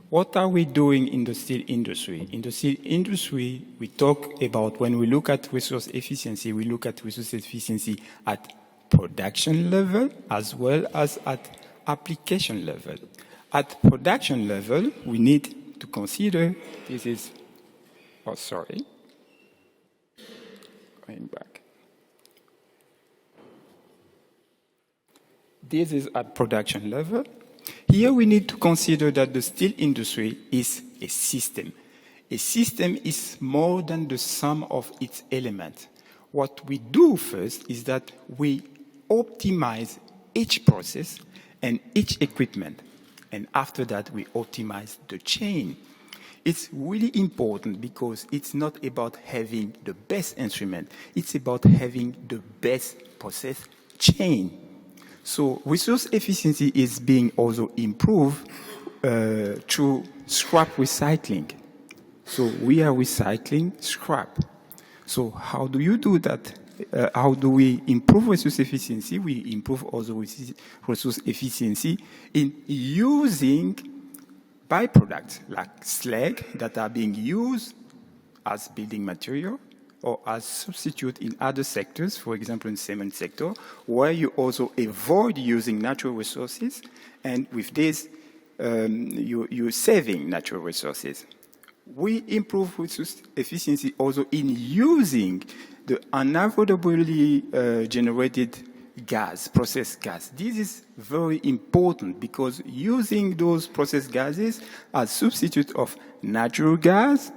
What are we doing in the steel industry? In the steel industry, we talk about, when we look at resource efficiency, we look at resource efficiency at production level as well as at application level. At production level, we need to consider, going back. This is at production level. Here we need to consider that the steel industry is a system. A system is more than the sum of its elements. What we do first is that we optimize each process and each equipment. And after that, we optimize the chain. It's really important because it's not about having the best instrument. It's about having the best process chain. So resource efficiency is being also improved through scrap recycling. So we are recycling scrap. So how do you do that? How do we improve resource efficiency? We improve also resource efficiency in using byproducts like slag that are being used as building material or as substitute in other sectors, for example in cement sector, where you also avoid using natural resources, and with this you're saving natural resources. We improve resource efficiency also in using the unavoidably generated gas, processed gas. This is very important because using those processed gases as substitute of natural gas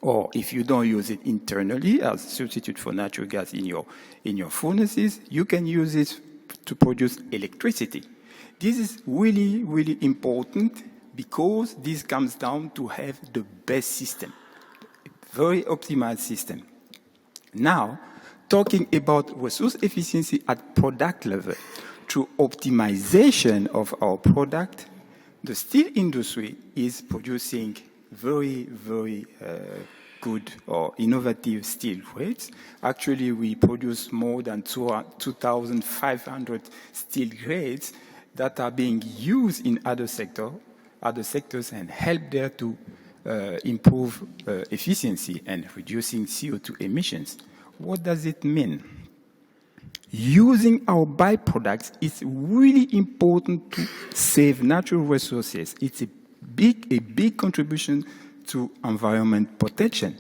Or if you don't use it internally as substitute for natural gas in your furnaces, you can use it to produce electricity. This is really, really important because this comes down to have the best system, a very optimized system. Now, talking about resource efficiency at product level, through optimization of our product, the steel industry is producing very, very good or innovative steel grades. Actually, we produce more than 2,500 steel grades that are being used in other sectors and help there to improve efficiency and reducing CO2 emissions. What does it mean? Using our byproducts is really important to save natural resources. It's a big contribution to environment protection.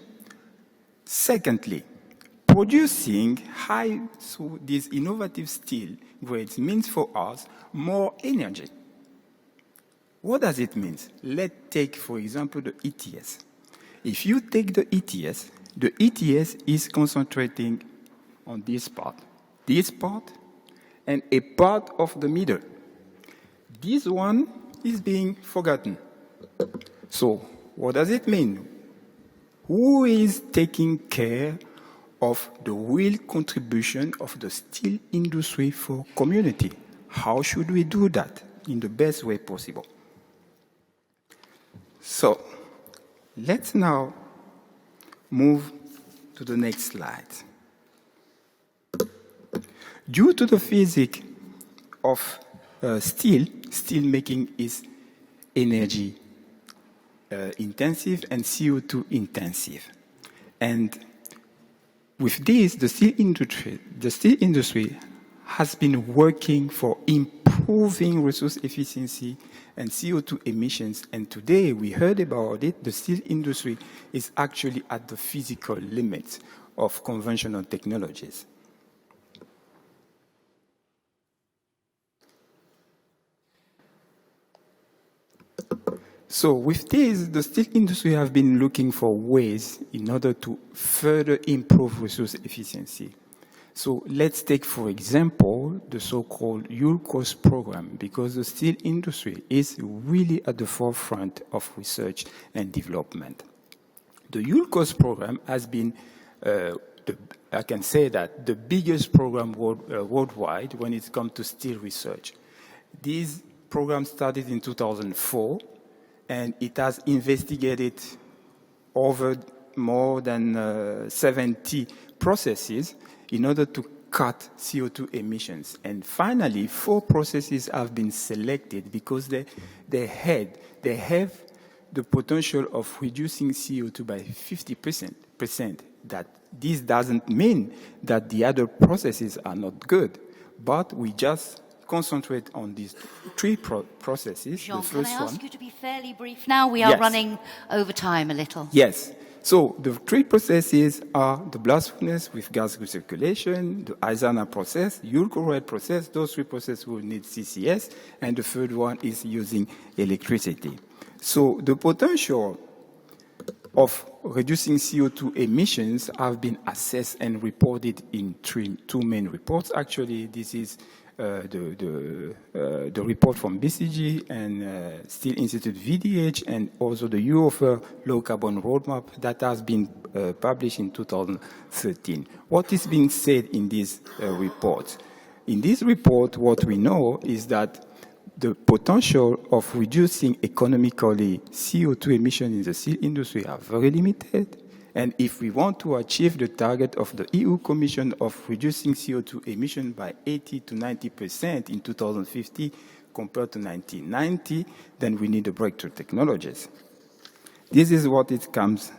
Secondly, producing so these innovative steel grades means for us more energy. What does it mean? Let's take, for example, the ETS. If you take the ETS is concentrating on this part, and a part of the middle. This one is being forgotten. So, what does it mean? Who is taking care of the real contribution of the steel industry for community? How should we do that in the best way possible? So, let's now move to the next slide. Due to the physics of steel making is energy intensive and CO2 intensive. And with this, the steel industry has been working for improving resource efficiency and CO2 emissions. And today we heard about it, the steel industry is actually at the physical limits of conventional technologies. So with this, the steel industry have been looking for ways in order to further improve resource efficiency. So let's take, for example, the so-called EUROFER program, because the steel industry is really at the forefront of research and development. The EUROFER program has been, I can say that, the biggest program worldwide when it comes to steel research. This program started in 2004, and it has investigated over more than 70 processes in order to cut CO2 emissions. And finally, 4 processes have been selected because they have the potential of reducing CO2 by 50%. That this doesn't mean that the other processes are not good, but we just concentrate on these 3 processes. Jean, the first can I ask one, you to be fairly brief now? We are running over time a little. Yes. So the 3 processes are the blast furnace with gas recirculation, the Eisner process, EUROFER process. Those 3 processes will need CCS, and the third one is using electricity. So the potential of reducing CO2 emissions have been assessed and reported in 2 main reports. Actually, this is the report from BCG and Steel Institute VDH, and also the EUROFER low carbon roadmap that has been published in 2013. What is being said in this report? In this report, what we know is that the potential of reducing economically CO2 emissions in the steel industry are very limited. And if we want to achieve the target of the EU Commission of reducing CO2 emissions by 80 to 90% in 2050 compared to 1990, then we need the breakthrough technologies. This is what it comes.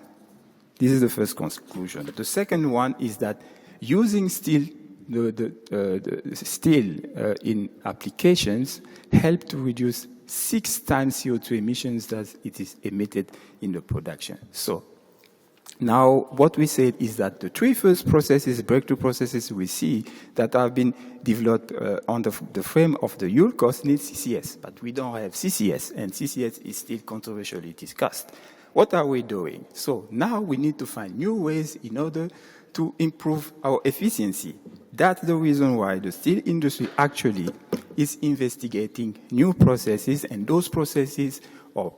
This is the first conclusion. The second one is that using steel, the steel in applications help to reduce 6 times CO2 emissions that it is emitted in the production. So now, what we said is that the 3 first processes, breakthrough processes we see that have been developed on the frame of the EUROFER need CCS, but we don't have CCS, and CCS is still controversially discussed. What are we doing? So now we need to find new ways in order to improve our efficiency. That's the reason why the steel industry actually is investigating new processes, and those processes or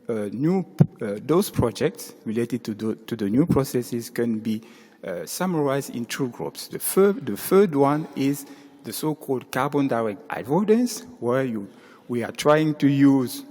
those projects related to the new processes can be summarized in two groups. The third one is the so-called carbon direct avoidance, where we are trying to use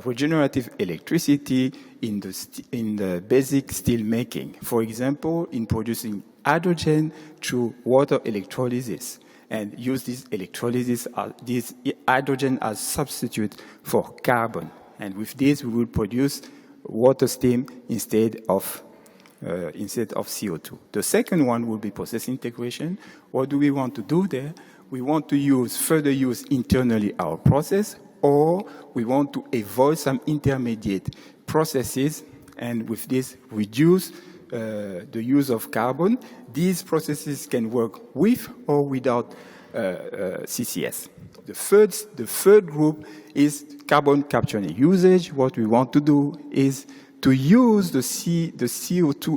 regenerative electricity in the basic steel making. For example, in producing hydrogen through water electrolysis, and use this electrolysis, this hydrogen as substitute for carbon. And with this, we will produce water steam instead of CO2. The second one will be process integration. What do we want to do there? We want to further use internally our process, or we want to avoid some intermediate processes, and with this, reduce the use of carbon. These processes can work with or without CCS. The third group is carbon capture and usage. What we want to do is to use the CO2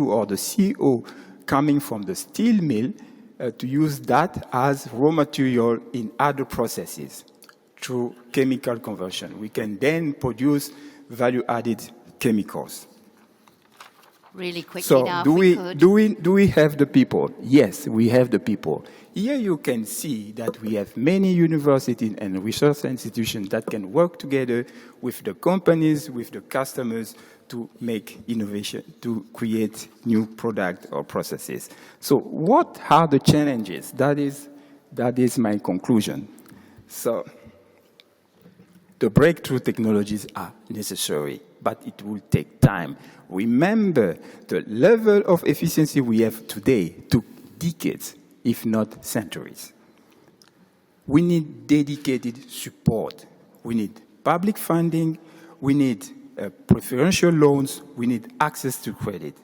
or the CO coming from the steel mill to use that as raw material in other processes through chemical conversion. We can then produce value-added chemicals. Really quickly so now, do if we could. Do we have the people? Yes, we have the people. Here you can see that we have many universities and research institutions that can work together with the companies, with the customers to make innovation, to create new products or processes. So what are the challenges? That is my conclusion. So the breakthrough technologies are necessary, but it will take time. Remember, the level of efficiency we have today took decades, if not centuries. We need dedicated support. We need public funding. We need preferential loans. We need access to credit.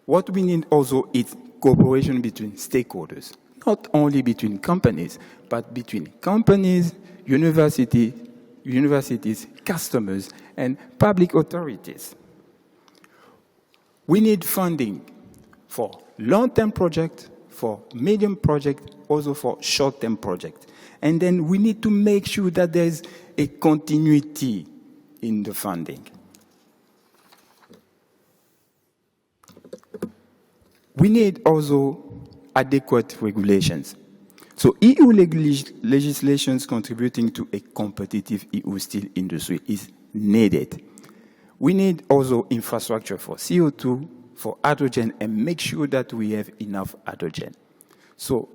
What we need also is cooperation between stakeholders, not only between companies, but between companies, universities, customers, and public authorities. We need funding for long-term projects, for medium projects, also for short-term projects. And then we need to make sure that there is a continuity in the funding. We need also adequate regulations. So EU legislation contributing to a competitive EU steel industry is needed. We need also infrastructure for CO2, for hydrogen, and make sure that we have enough hydrogen. So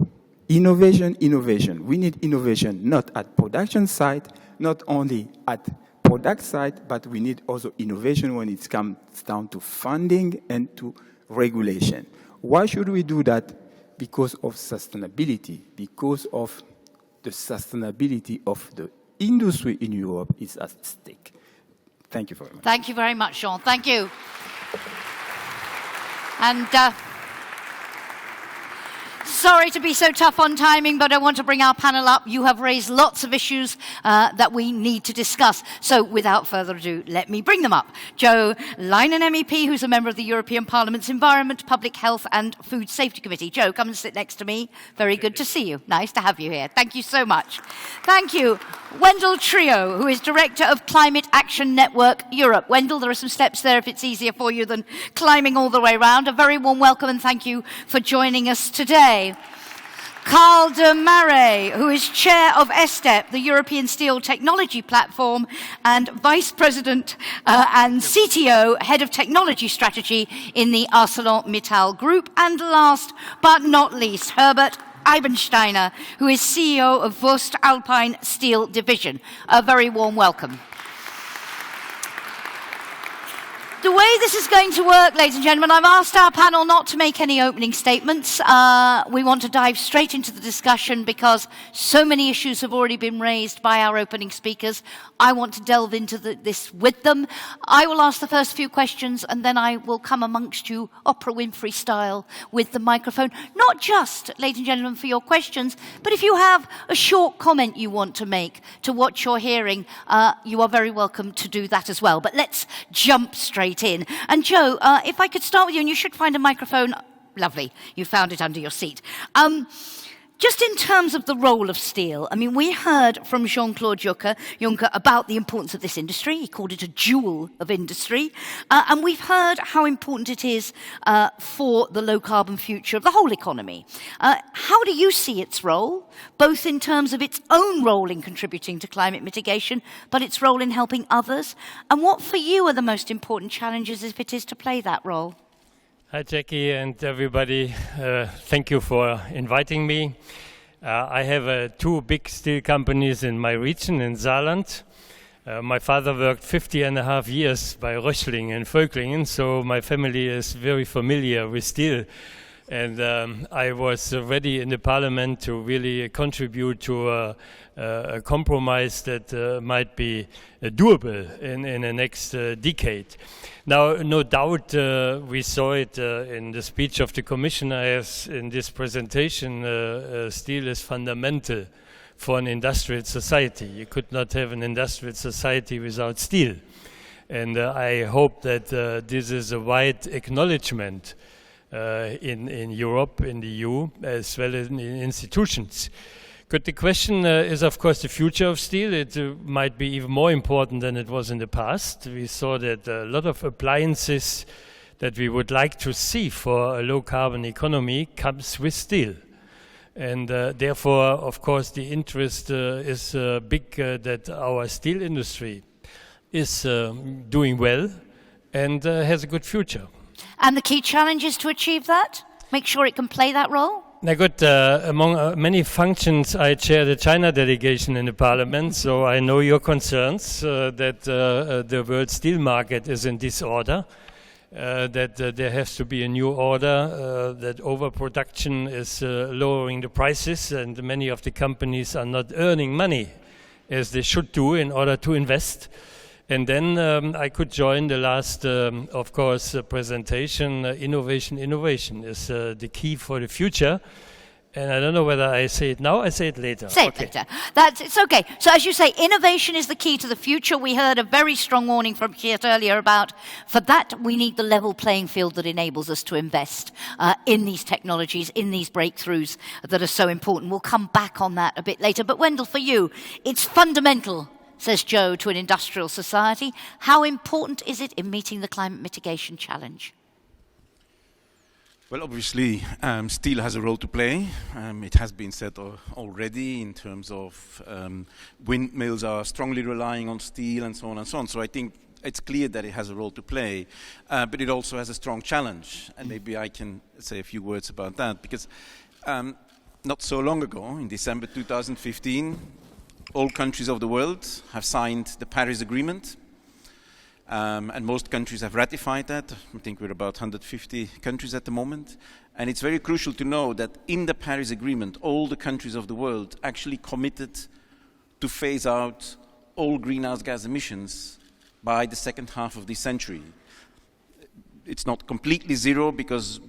innovation. We need innovation not at production site, not only at product site, but we need also innovation when it comes down to funding and to regulation. Why should we do that? Because of sustainability, because of the sustainability of the industry in Europe is at stake. Thank you very much. Thank you very much, Jean. Thank you. And sorry to be so tough on timing, but I want to bring our panel up. You have raised lots of issues that we need to discuss. So without further ado, let me bring them up. Joe Leinen MEP, who's a member of the European Parliament's Environment, Public Health and Food Safety Committee. Joe, come and sit next to me. Very good to see you. Nice to have you here. Thank you so much. Thank you. Wendell Trio, who is Director of Climate Action Network Europe. Wendell, there are some steps there if it's easier for you than climbing all the way around. A very warm welcome and thank you for joining us today. Carl de Marais, who is Chair of ESTEP, the European Steel Technology Platform, and Vice President and CTO, Head of Technology Strategy in the ArcelorMittal Group. And last but not least, Herbert Eibensteiner, who is CEO of Voestalpine Steel Division. A very warm welcome. The way this is going to work, ladies and gentlemen, I've asked our panel not to make any opening statements. We want to dive straight into the discussion because so many issues have already been raised by our opening speakers. I want to delve into this with them. I will ask the first few questions and then I will come amongst you Oprah Winfrey style with the microphone. Not just, ladies and gentlemen, for your questions, but if you have a short comment you want to make to what you're hearing, you are very welcome to do that as well. But let's jump straight in. And Joe, if I could start with you, and you should find a microphone. Lovely, you found it under your seat. Just in terms of the role of steel, I mean, we heard from Jean-Claude Juncker about the importance of this industry. He called it a jewel of industry. And we've heard how important it is for the low-carbon future of the whole economy. How do you see its role, both in terms of its own role in contributing to climate mitigation, but its role in helping others? And what, for you, are the most important challenges if it is to play that role? Hi, Jackie and everybody. Thank you for inviting me. I have 2 big steel companies in my region, in Saarland. My father worked 50.5 years by Röchling in Völklingen, so my family is very familiar with steel. And I was ready in the parliament to really contribute to a compromise that might be doable in the next decade. Now, no doubt, we saw it in the speech of the commissioner as in this presentation, steel is fundamental for an industrial society. You could not have an industrial society without steel. And I hope that this is a wide acknowledgement in Europe, in the EU, as well as in institutions. But the question is, of course, the future of steel. It might be even more important than it was in the past. We saw that a lot of appliances that we would like to see for a low-carbon economy comes with steel. And therefore, of course, the interest is big that our steel industry is doing well and has a good future. And the key challenge is to achieve that? Make sure it can play that role? Now good, among many functions, I chair the China delegation in the parliament, so I know your concerns that the world steel market is in disorder, that there has to be a new order, that overproduction is lowering the prices, and many of the companies are not earning money as they should do in order to invest. And then I could join the last, of course, presentation. Innovation is the key for the future. And I don't know whether I say it now, I say it later. Say it later. It's okay. So as you say, innovation is the key to the future. We heard a very strong warning from Geert earlier about, for that, we need the level playing field that enables us to invest in these technologies, in these breakthroughs that are so important. We'll come back on that a bit later. But Wendell, for you, it's fundamental, says Joe, to an industrial society. How important is it in meeting the climate mitigation challenge? Well, obviously, steel has a role to play. It has been said already in terms of windmills are strongly relying on steel and so on and so on. So I think it's clear that it has a role to play, but it also has a strong challenge. And maybe I can say a few words about that, because not so long ago, in December 2015, all countries of the world have signed the Paris Agreement, and most countries have ratified that. I think we're about 150 countries at the moment. And it's very crucial to know that in the Paris Agreement, all the countries of the world actually committed to phase out all greenhouse gas emissions by the second half of this century. It's not completely zero, because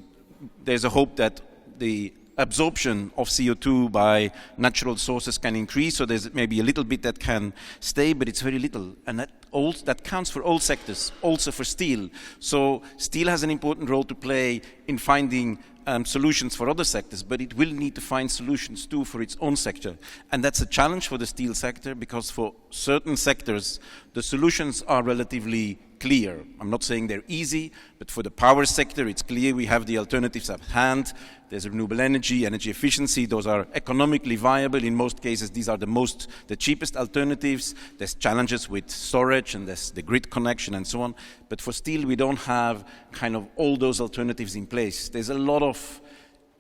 there's a hope that the absorption of CO2 by natural sources can increase, so there's maybe a little bit that can stay, but it's very little. And that counts for all sectors, also for steel. So steel has an important role to play in finding solutions for other sectors, but it will need to find solutions too for its own sector. And that's a challenge for the steel sector, because for certain sectors, the solutions are relatively clear. I'm not saying they're easy, but for the power sector, it's clear we have the alternatives at hand. There's renewable energy, energy efficiency. Those are economically viable. In most cases, these are the cheapest alternatives. There's challenges with storage, and there's the grid connection and so on. But for steel, we don't have kind of all those alternatives in place. There's a lot of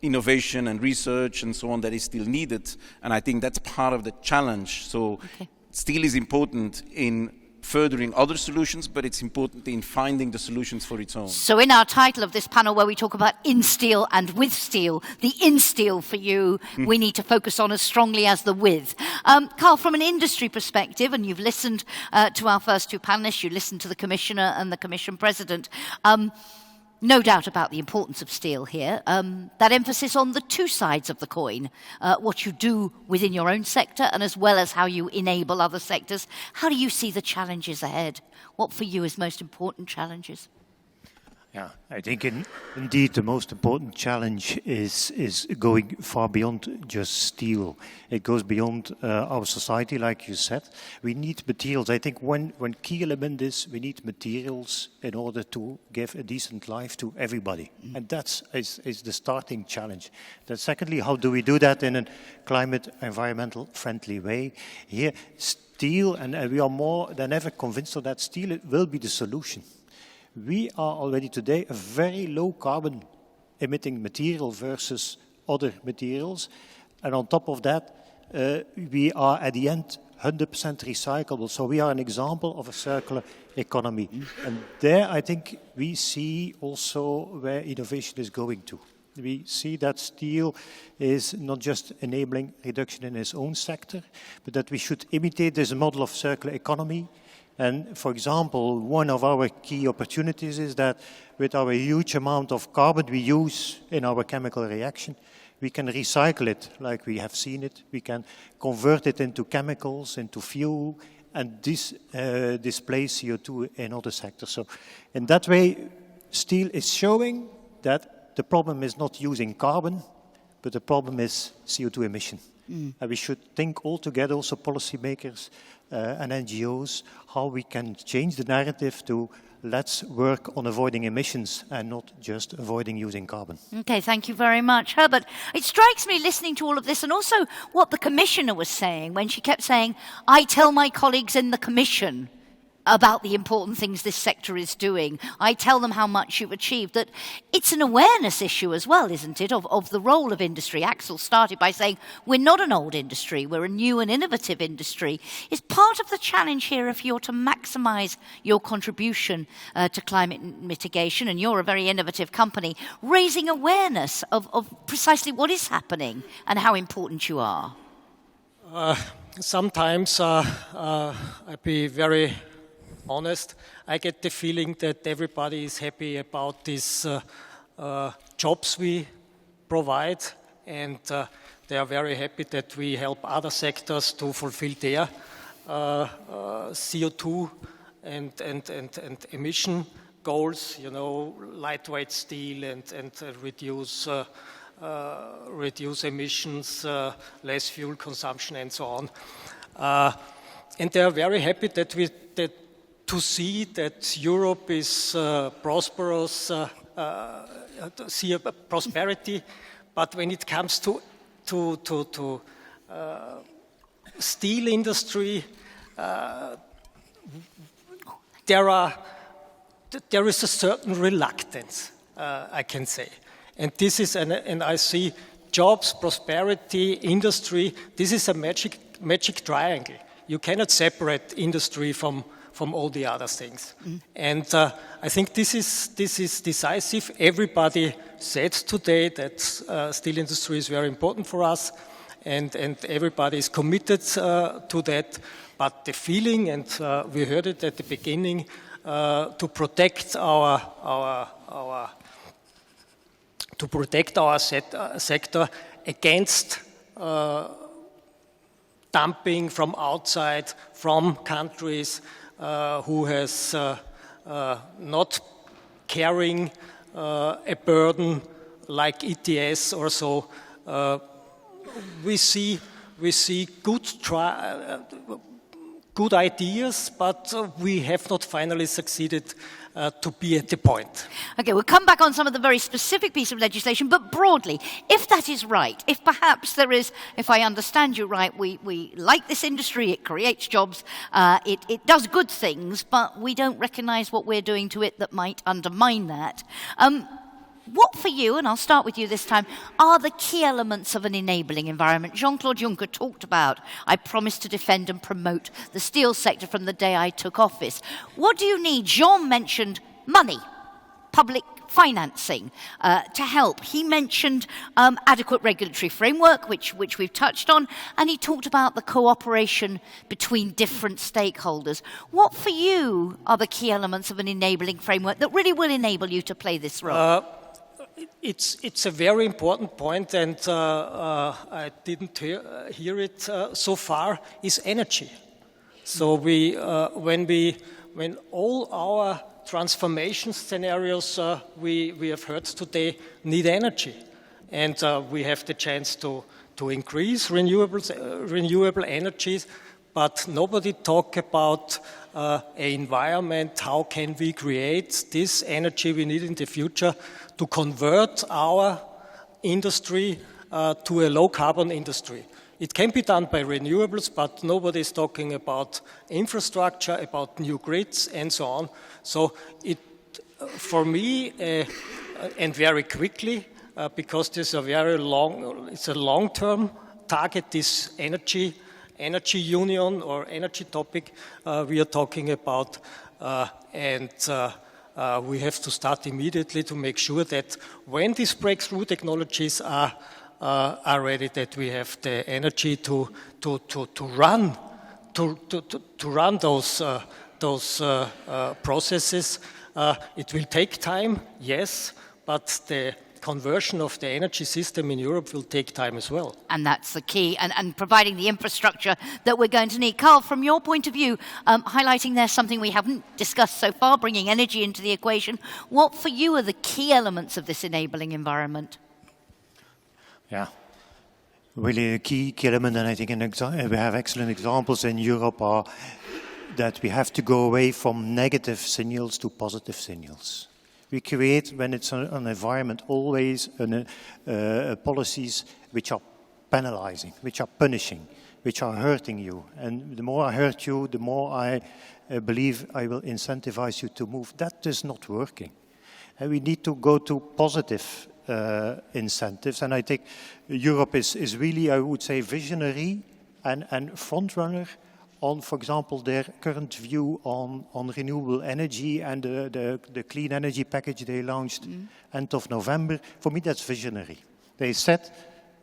innovation and research and so on that is still needed. And I think that's part of the challenge. So steel is important in furthering other solutions, but it's important in finding the solutions for its own. So in our title of this panel, where we talk about in steel and with steel, the in steel for you, we need to focus on as strongly as the with. Carl, from an industry perspective, and you've listened to our first two panelists, you listened to the Commissioner and the Commission President, no doubt about the importance of steel here. That emphasis on the two sides of the coin, what you do within your own sector and as well as how you enable other sectors. How do you see the challenges ahead? What for you is most important challenges? Yeah, I think indeed the most important challenge is going far beyond just steel. It goes beyond our society, like you said. We need materials. I think one key element is we need materials in order to give a decent life to everybody. And that is the starting challenge. Then secondly, how do we do that in a climate, environmental friendly way? Here, steel, and we are more than ever convinced of that steel will be the solution. We are already today a very low carbon emitting material versus other materials. And on top of that, we are at the end 100% recyclable. So we are an example of a circular economy. And there I think we see also where innovation is going to. We see that steel is not just enabling reduction in its own sector, but that we should imitate this model of circular economy. And for example, one of our key opportunities is that with our huge amount of carbon we use in our chemical reaction, we can recycle it like we have seen it. We can convert it into chemicals, into fuel, and this displays CO2 in other sectors. So in that way, steel is showing that the problem is not using carbon, but the problem is CO2 emission. And we should think all together, also policymakers and NGOs, how we can change the narrative to let's work on avoiding emissions and not just avoiding using carbon. Okay, thank you very much. Herbert, it strikes me listening to all of this and also what the Commissioner was saying when she kept saying, I tell my colleagues in the Commission about the important things this sector is doing. I tell them how much you've achieved. That it's an awareness issue as well, isn't it, of the role of industry. Axel started by saying, we're not an old industry, we're a new and innovative industry. Is part of the challenge here if you're to maximise your contribution to climate mitigation, and you're a very innovative company, raising awareness of precisely what is happening and how important you are? Sometimes I'd be very honest, I get the feeling that everybody is happy about these jobs we provide, and they are very happy that we help other sectors to fulfill their CO2 and emission goals, you know, lightweight steel and reduce emissions, less fuel consumption and so on. And they are very happy to see that Europe is prosperous, see a prosperity, but when it comes to steel industry, there is a certain reluctance, I can say, and this is and I see jobs, prosperity, industry. This is a magic triangle. You cannot separate industry from all the other things. And I think this is decisive. Everybody said today that steel industry is very important for us, and everybody is committed to that. But the feeling, and we heard it at the beginning, to protect our sector against dumping from outside, from countries who has not carrying a burden like ETS or so. We see good ideas, but we have not finally succeeded to be at the point. Okay, we'll come back on some of the very specific pieces of legislation, but broadly, if that is right, if perhaps there is, if I understand you right, we like this industry, it creates jobs, it does good things, but we don't recognise what we're doing to it that might undermine that. What for you, and I'll start with you this time, are the key elements of an enabling environment? Jean-Claude Juncker talked about, I promised to defend and promote the steel sector from the day I took office. What do you need? Jean mentioned money, public financing to help. He mentioned adequate regulatory framework, which we've touched on, and he talked about the cooperation between different stakeholders. What for you are the key elements of an enabling framework that really will enable you to play this role? It's a very important point, and I didn't hear it so far, is energy. So when all our transformation scenarios we have heard today need energy, and we have the chance to increase renewable energies, but nobody talk about an environment, how can we create this energy we need in the future to convert our industry to a low-carbon industry. It can be done by renewables, but nobody is talking about infrastructure, about new grids, and so on. So for me, and very quickly, because this is it's a long-term target, this energy union or energy topic we are talking about, and we have to start immediately to make sure that when these breakthrough technologies are ready, that we have the energy to run those processes. It will take time, yes, but the conversion of the energy system in Europe will take time as well. And that's the key, and providing the infrastructure that we're going to need. Carl, from your point of view, highlighting there something we haven't discussed so far, bringing energy into the equation. What for you are the key elements of this enabling environment? Yeah, really a key element, and I think we have excellent examples in Europe, are that we have to go away from negative signals to positive signals. We create, when it's an environment, always policies which are penalizing, which are punishing, which are hurting you. And the more I hurt you, the more I believe I will incentivize you to move. That is not working. And we need to go to positive incentives. And I think Europe is really, I would say, visionary and front runner on, for example, their current view on renewable energy and the clean energy package they launched end of November. For me, that's visionary. They said,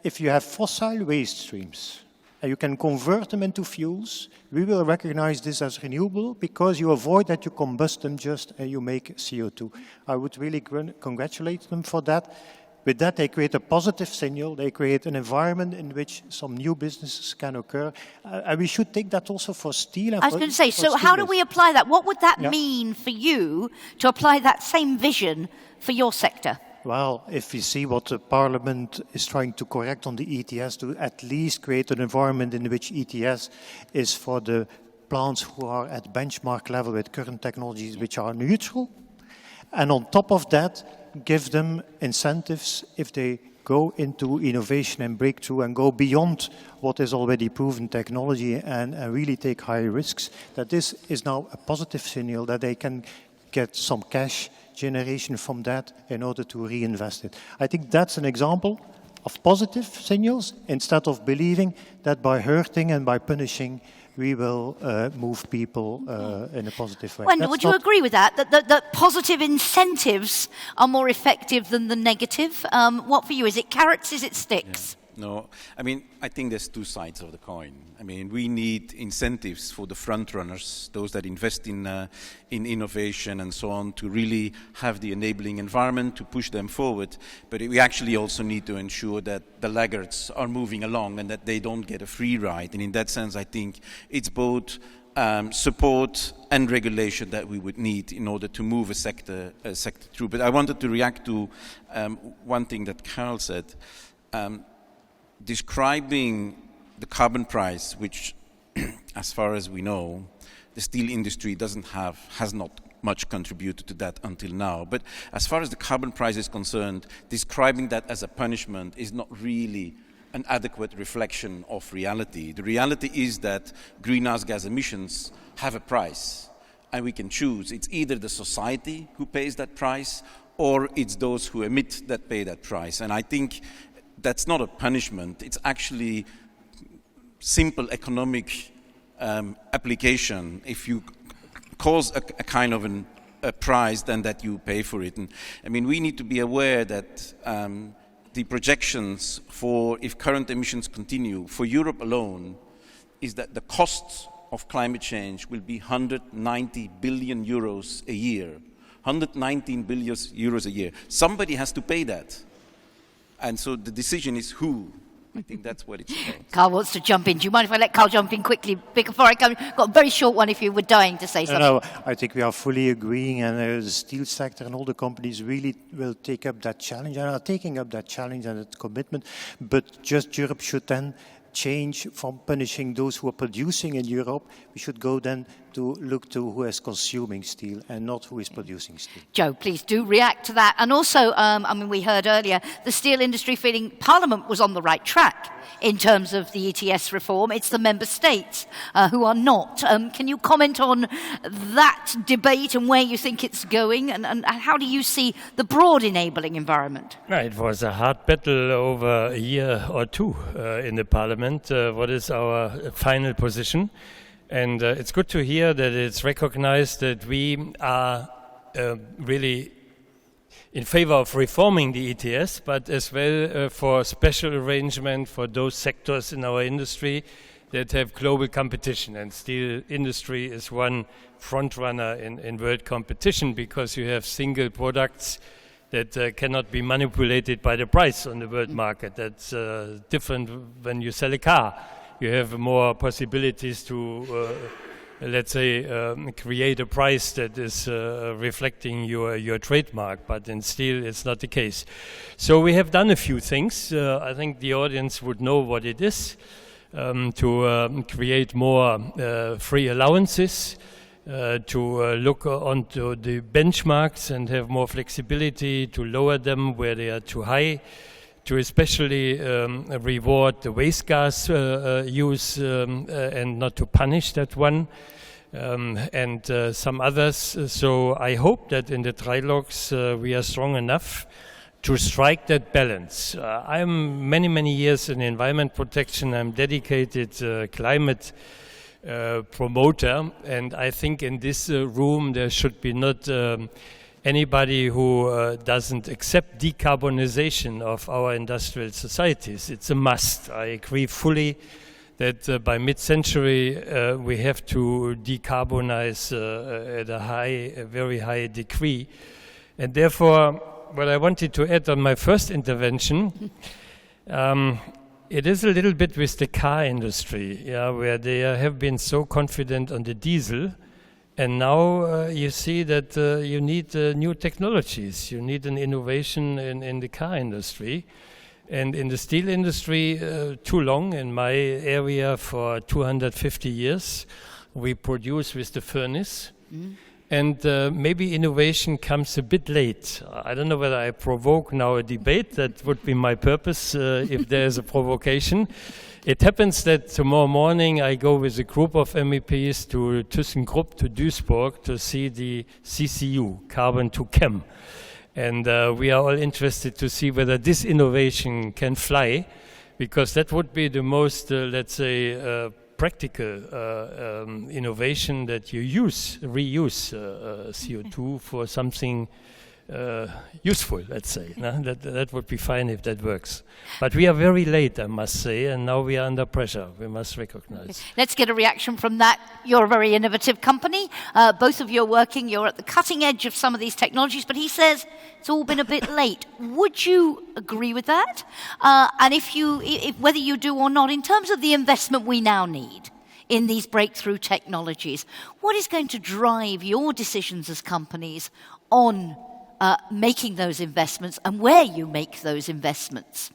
if you have fossil waste streams and you can convert them into fuels, we will recognize this as renewable because you avoid that you combust them just and you make CO2. I would really congratulate them for that. With that, they create a positive signal. They create an environment in which some new businesses can occur. And we should take that also for steel. I was going to say, so how do we apply that? What would that mean for you to apply that same vision for your sector? Well, if you see what the Parliament is trying to correct on the ETS, to at least create an environment in which ETS is for the plants who are at benchmark level with current technologies which are neutral. And on top of that, give them incentives if they go into innovation and breakthrough and go beyond what is already proven technology and really take high risks, that this is now a positive signal that they can get some cash generation from that in order to reinvest it. I think that's an example of positive signals instead of believing that by hurting and by punishing we will move people in a positive way. Wendell, would you agree with that? That positive incentives are more effective than the negative? What for you? Is it carrots? Is it sticks? Yeah. No, I mean, I think there's two sides of the coin. I mean, we need incentives for the front runners, those that invest in innovation and so on, to really have the enabling environment to push them forward. But we actually also need to ensure that the laggards are moving along and that they don't get a free ride. And in that sense, I think it's both support and regulation that we would need in order to move a sector through. But I wanted to react to one thing that Carl said. Describing the carbon price, which, as far as we know, the steel industry has not much contributed to that until now. But as far as the carbon price is concerned, describing that as a punishment is not really an adequate reflection of reality. The reality is that greenhouse gas emissions have a price, and we can choose. It's either the society who pays that price, or it's those who emit that pay that price. And I think that's not a punishment. It's actually simple economic application. If you cause a kind of a price, then that you pay for it. And I mean, we need to be aware that the projections for if current emissions continue for Europe alone is that the costs of climate change will be 190 billion euros a year. 119 billion euros a year. Somebody has to pay that. And so the decision is who. I think that's what it's about. Carl wants to jump in. Do you mind if I let Carl jump in quickly before I come? Got a very short one if you were dying to say something. No, I think we are fully agreeing, and the steel sector and all the companies really will take up that challenge and are taking up that challenge and that commitment. But just Europe should then change from punishing those who are producing in Europe. We should go then to look to who is consuming steel and not who is producing steel. Joe, please do react to that. And also, I mean, we heard earlier, the steel industry feeling Parliament was on the right track in terms of the ETS reform. It's the member states who are not. Can you comment on that debate and where you think it's going? And how do you see the broad enabling environment? It was a hard battle over a year or two in the Parliament. What is our final position? And it's good to hear that it's recognized that we are really in favor of reforming the ETS, but as well for special arrangement for those sectors in our industry that have global competition. And steel industry is one front runner in world competition because you have single products that cannot be manipulated by the price on the world market. That's different when you sell a car. You have more possibilities to, let's say, create a price that is reflecting your trademark, but in steel it's not the case. So we have done a few things. I think the audience would know what it is, to create more free allowances, to look onto the benchmarks and have more flexibility to lower them where they are too high, to especially reward the waste gas use and not to punish that one, and some others. So I hope that in the trilogues we are strong enough to strike that balance. I'm many years in environment protection. I'm dedicated climate promoter, and I think in this room there should be not anybody who doesn't accept decarbonization of our industrial societies. It's a must. I agree fully that by mid-century we have to decarbonize at a very high degree. And therefore, what I wanted to add on my first intervention, it is a little bit with the car industry, where they have been so confident on the diesel. And now you see that you need new technologies. You need an innovation in the car industry. And in the steel industry, too long, in my area for 250 years, we produce with the furnace. And maybe innovation comes a bit late. I don't know whether I provoke now a debate. That would be my purpose if there is a provocation. It happens that tomorrow morning I go with a group of MEPs to ThyssenKrupp, to Duisburg, to see the CCU, Carbon to Chem. And we are all interested to see whether this innovation can fly, because that would be the most, let's say, practical innovation that you reuse CO2 for something useful, let's say. That would be fine if that works. But we are very late, I must say, and now we are under pressure. We must recognize. Let's get a reaction from that. You're a very innovative company. Both of you are working. You're at the cutting edge of some of these technologies, but he says it's all been a bit late. Would you agree with that? And if whether you do or not, in terms of the investment we now need in these breakthrough technologies, what is going to drive your decisions as companies on making those investments and where you make those investments?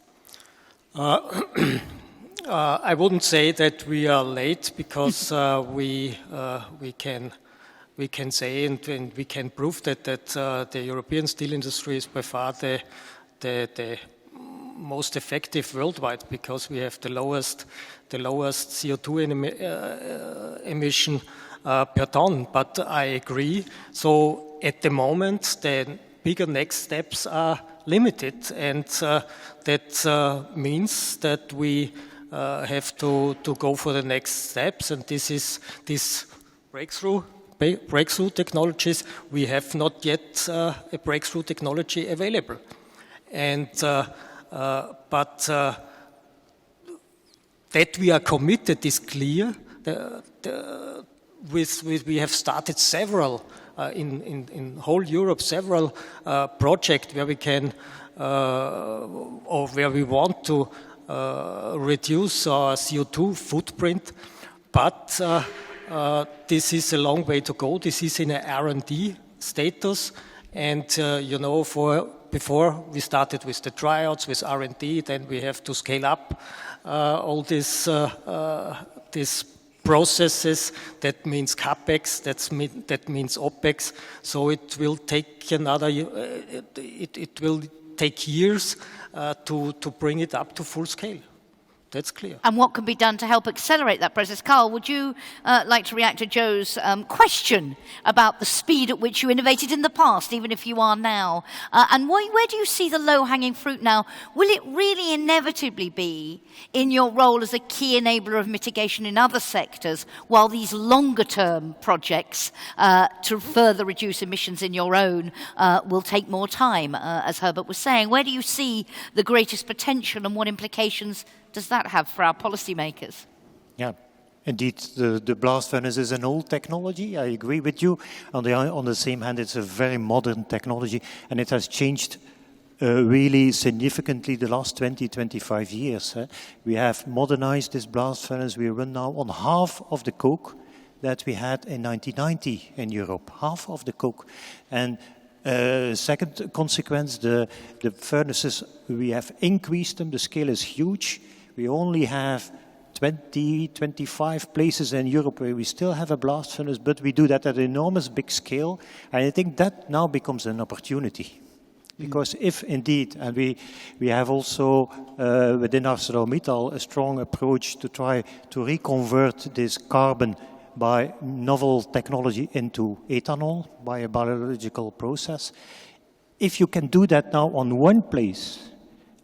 I wouldn't say that we are late, because we can say and we can prove that the European steel industry is by far the most effective worldwide, because we have the lowest CO2 emission per ton. But I agree. So at the moment, the bigger next steps are limited, and that means that we have to go for the next steps, and this is this breakthrough technologies. We have not yet a breakthrough technology available, and but that we are committed is clear. We have started several in whole Europe, several projects where we can or where we want to reduce our CO2 footprint, but this is a long way to go. This is in an R&D status, and you know, before we started with the tryouts, with R&D, then we have to scale up all these processes. That means capex. That means opex. So it will take it will take years to bring it up to full scale. That's clear. And what can be done to help accelerate that process? Carl, would you like to react to Joe's question about the speed at which you innovated in the past, even if you are now? And where do you see the low-hanging fruit now? Will it really inevitably be in your role as a key enabler of mitigation in other sectors, while these longer-term projects to further reduce emissions in your own will take more time, as Herbert was saying? Where do you see the greatest potential, and what implications does that have for our policymakers? Yeah, indeed, the blast furnace is an old technology. I agree with you. On the same hand, it's a very modern technology, and it has changed really significantly the last 20-25 years. We have modernized this blast furnace. We run now on half of the coke that we had in 1990 in Europe, half of the coke. And second consequence, the furnaces, we have increased them. The scale is huge. We only have 25 places in Europe where we still have a blast furnace, but we do that at an enormous big scale. And I think that now becomes an opportunity. Because if indeed, and we have also within ArcelorMittal a strong approach to try to reconvert this carbon by novel technology into ethanol by a biological process. If you can do that now on one place,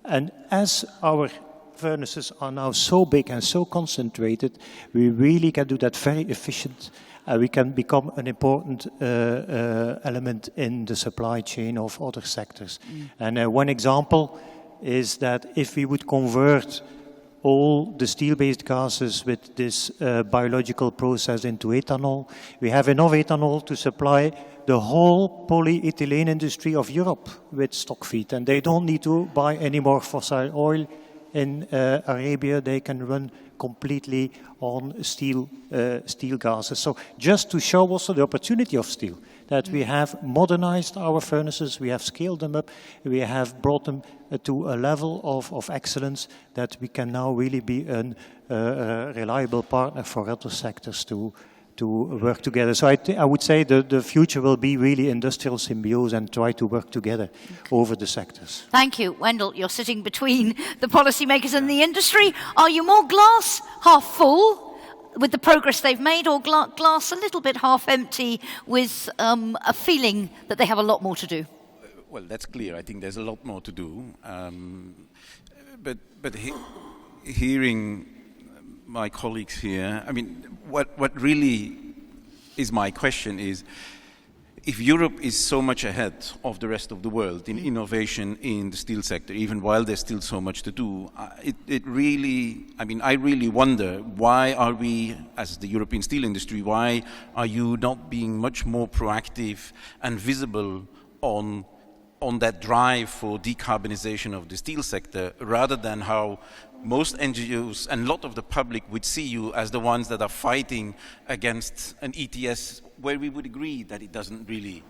and as our furnaces are now so big and so concentrated, we really can do that very efficient. We can become an important element in the supply chain of other sectors. And one example is that if we would convert all the steel-based gases with this biological process into ethanol, we have enough ethanol to supply the whole polyethylene industry of Europe with stock feed. And they don't need to buy any more fossil oil in Arabia. They can run completely on steel gases. So just to show also the opportunity of steel, that we have modernized our furnaces, we have scaled them up, we have brought them to a level of excellence that we can now really be a reliable partner for other sectors to work together. So I would say the future will be really industrial symbiosis and try to work together over the sectors. Thank you. Wendell, you're sitting between the policymakers and the industry. Are you more glass half full with the progress they've made, or glass a little bit half empty with a feeling that they have a lot more to do? Well, that's clear. I think there's a lot more to do. But hearing my colleagues here, I mean, what really is my question is, if Europe is so much ahead of the rest of the world in innovation in the steel sector, even while there's still so much to do, it really, I mean, I really wonder, why are we, as the European steel industry, why are you not being much more proactive and visible on that drive for decarbonisation of the steel sector, rather than how most NGOs and a lot of the public would see you as the ones that are fighting against an ETS where we would agree that it doesn't really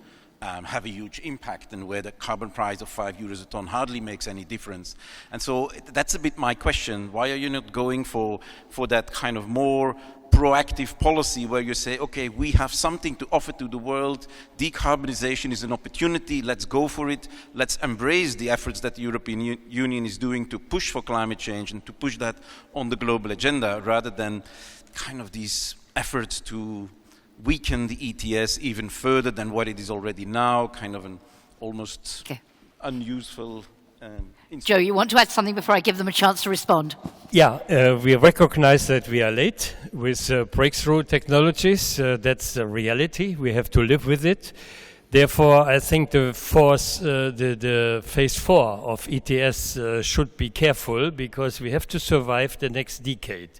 have a huge impact, and where the carbon price of €5 a ton hardly makes any difference. And so that's a bit my question. Why are you not going for that kind of more proactive policy where you say, okay, we have something to offer to the world, decarbonisation is an opportunity, let's go for it, let's embrace the efforts that the European Union is doing to push for climate change and to push that on the global agenda, rather than kind of these efforts to weaken the ETS even further than what it is already now, kind of an almost unuseful Joe, you want to add something before I give them a chance to respond? Yeah, we recognize that we are late with breakthrough technologies. That's the reality. We have to live with it. Therefore, I think the phase 4 of ETS should be careful, because we have to survive the next decade.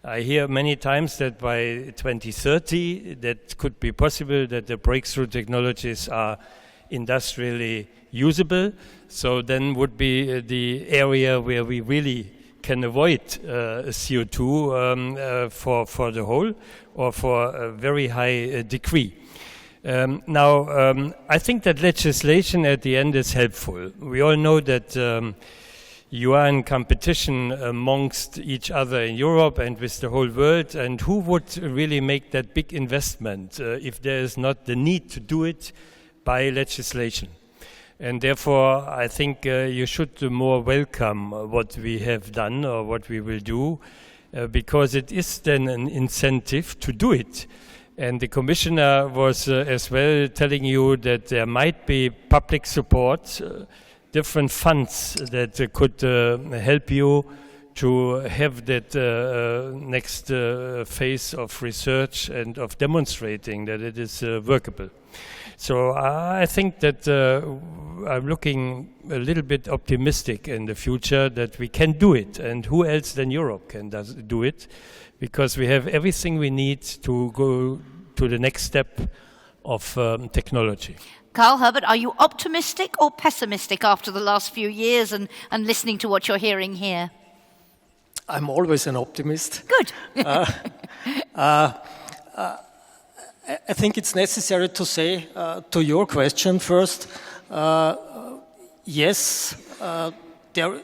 I hear many times that by 2030, that could be possible, that the breakthrough technologies are industrially usable. So then would be the area where we really can avoid CO2 for the whole, or for a very high degree. I think that legislation at the end is helpful. We all know that you are in competition amongst each other in Europe and with the whole world, and who would really make that big investment if there is not the need to do it by legislation? And therefore, I think you should more welcome what we have done or what we will do, because it is then an incentive to do it. And the Commissioner was as well telling you that there might be public support, different funds that could help you to have that next phase of research and of demonstrating that it is workable. So I think that I'm looking a little bit optimistic in the future that we can do it, and who else than Europe can do it, because we have everything we need to go to the next step of technology. Karl Herbert, are you optimistic or pessimistic after the last few years and listening to what you're hearing here? I'm always an optimist. Good. I think it's necessary to say to your question first, yes,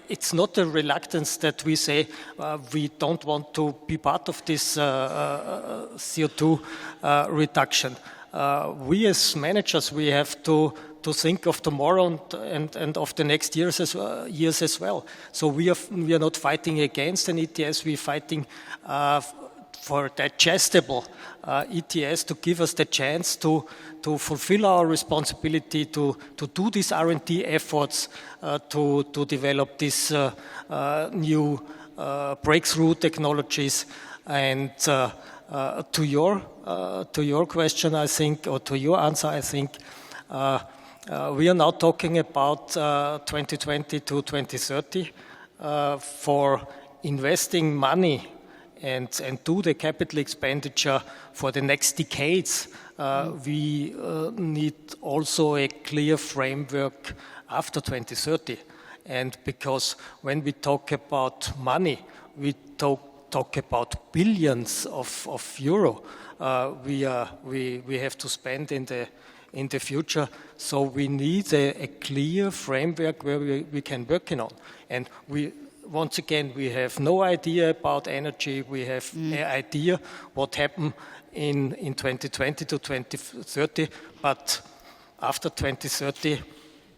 it's not a reluctance that we say we don't want to be part of this CO2 reduction. We as managers, we have to think of tomorrow and of the next years as well. So we are not fighting against an ETS, we're fighting for digestible ETS to give us the chance to fulfill our responsibility to do these R&D efforts to develop these new breakthrough technologies. And to your question, I think, or to your answer, I think, we are now talking about 2020 to 2030 for investing money and do the capital expenditure for the next decades. We need also a clear framework after 2030. And because when we talk about money, we talk about billions of euro we have to spend in the future. So we need a clear framework where we can work on. And once again, we have no idea about energy. We have no idea what happened in 2020 to 2030, but after 2030.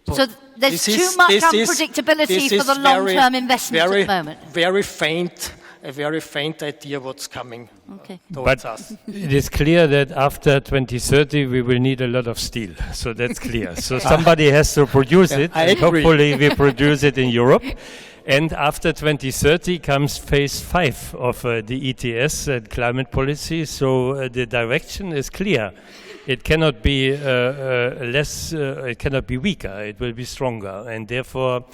So there's too much unpredictability for the long-term investment at the moment. A very faint idea what's coming but towards us. It is clear that after 2030 we will need a lot of steel. So that's clear. So somebody has to produce it, and hopefully we produce it in Europe. And after 2030 comes phase 5 of the ETS and climate policy. So the direction is clear. It cannot be it cannot be weaker. It will be stronger. And therefore,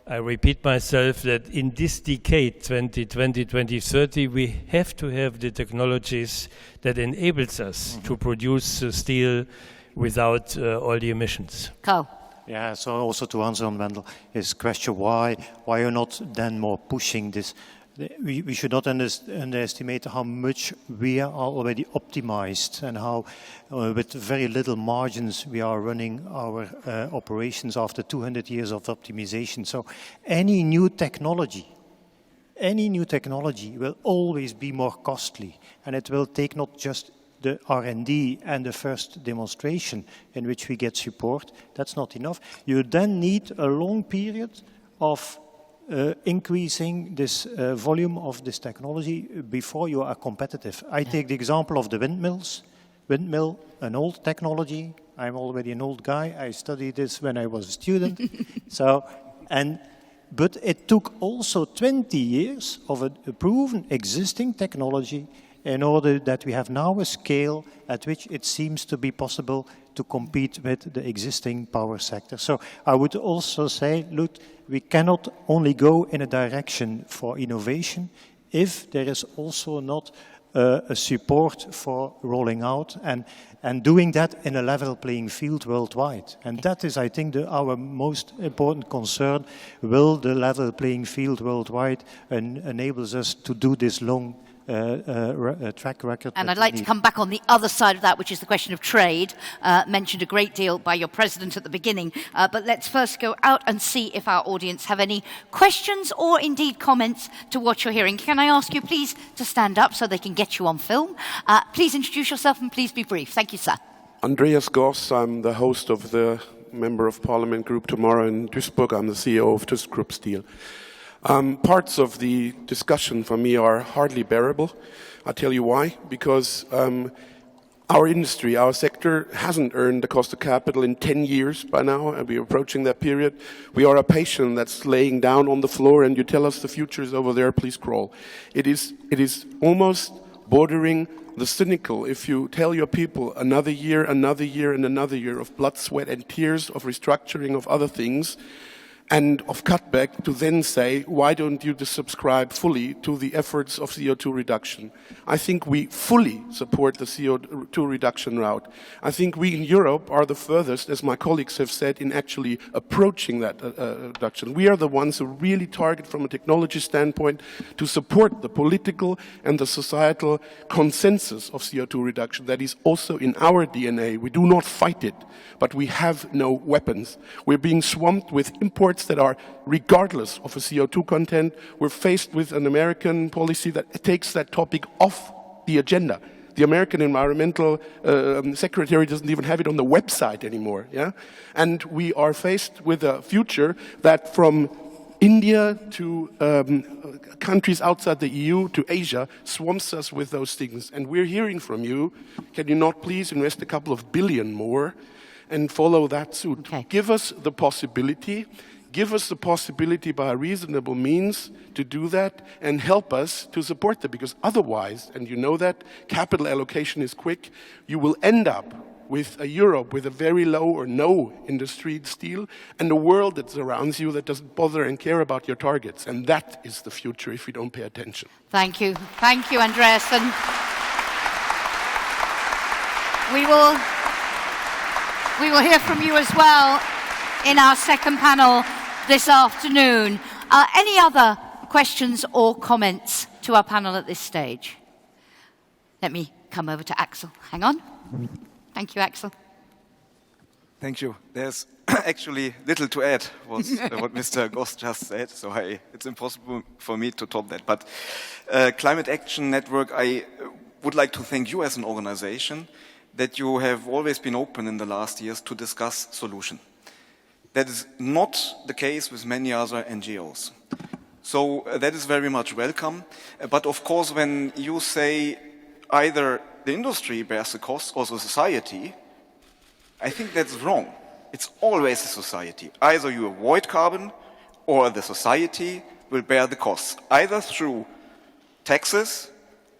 I repeat myself that in this decade, 2020, 2030, we have to have the technologies that enables us to produce steel without all the emissions. Karl. Yeah, so also to answer on Wendell, his question, why you're not then more pushing this? We should not underestimate how much we are already optimized and how with very little margins we are running our operations after 200 years of optimization. So any new technology will always be more costly, and it will take not just the R&D and the first demonstration in which we get support. That's not enough. You then need a long period of increasing this volume of this technology before you are competitive. I take the example of the windmills. Windmill an old technology. I'm already an old guy. I studied this when I was a student. But it took also 20 years of a proven existing technology in order that we have now a scale at which it seems to be possible to compete with the existing power sector. So I would also say, look, we cannot only go in a direction for innovation if there is also not a support for rolling out and doing that in a level playing field worldwide. And that is, I think, our most important concern. Will the level playing field worldwide enables us to do this long track record? And I'd like to come back on the other side of that, which is the question of trade, mentioned a great deal by your president at the beginning. But let's first go out and see if our audience have any questions or indeed comments to what you're hearing. Can I ask you please to stand up so they can get you on film? Please introduce yourself and please be brief. Thank you, sir. Andreas Goss, I'm the host of the Member of Parliament group tomorrow in Duisburg. I'm the CEO of ThysGroup Steel. Parts of the discussion for me are hardly bearable. I'll tell you why. Because our industry, our sector, hasn't earned the cost of capital in 10 years by now, and we're approaching that period. We are a patient that's laying down on the floor, and you tell us the future is over there, please crawl. It is almost bordering the cynical if you tell your people another year, and another year of blood, sweat, and tears, of restructuring, of other things, and of cutback, to then say, why don't you subscribe fully to the efforts of CO2 reduction? I think we fully support the CO2 reduction route. I think we in Europe are the furthest, as my colleagues have said, in actually approaching that reduction. We are the ones who really target from a technology standpoint to support the political and the societal consensus of CO2 reduction. That is also in our DNA. We do not fight it, but we have no weapons. We're being swamped with imports that are regardless of a CO2 content. We're faced with an American policy that takes that topic off the agenda. The American environmental secretary doesn't even have it on the website anymore. Yeah? And we are faced with a future that from India to countries outside the EU to Asia swamps us with those things. And we're hearing from you, can you not please invest a couple of billion more and follow that suit? Okay. Give us the possibility by a reasonable means to do that and help us to support that, because otherwise, and you know that, capital allocation is quick, you will end up with a Europe with a very low or no industry steel and a world that surrounds you that doesn't bother and care about your targets. And that is the future if we don't pay attention. Thank you. Thank you, Andreas. And we will hear from you as well in our second panel this afternoon. Any other questions or comments to our panel at this stage? Let me come over to Axel. Hang on. Thank you, Axel. Thank you. There's actually little to add what Mr. Goss just said, so it's impossible for me to top that. But Climate Action Network, I would like to thank you as an organization that you have always been open in the last years to discuss solutions. That is not the case with many other NGOs. So that is very much welcome. But of course, when you say either the industry bears the cost or the society, I think that's wrong. It's always the society. Either you avoid carbon or the society will bear the cost, either through taxes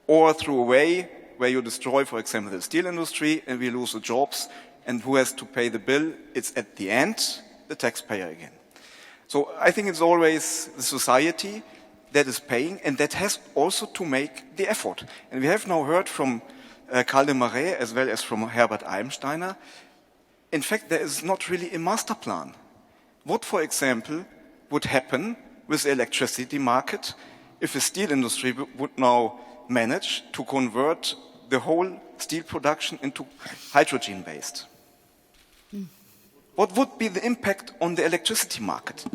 or through a way where you destroy, for example, the steel industry and we lose the jobs. And who has to pay the bill? It's at the end the taxpayer again. So I think it's always the society that is paying, and that has also to make the effort. And we have now heard from Karl de Marais as well as from Herbert Eibensteiner. In fact, there is not really a master plan. What, for example, would happen with the electricity market if the steel industry would now manage to convert the whole steel production into hydrogen-based? What would be the impact on the electricity market?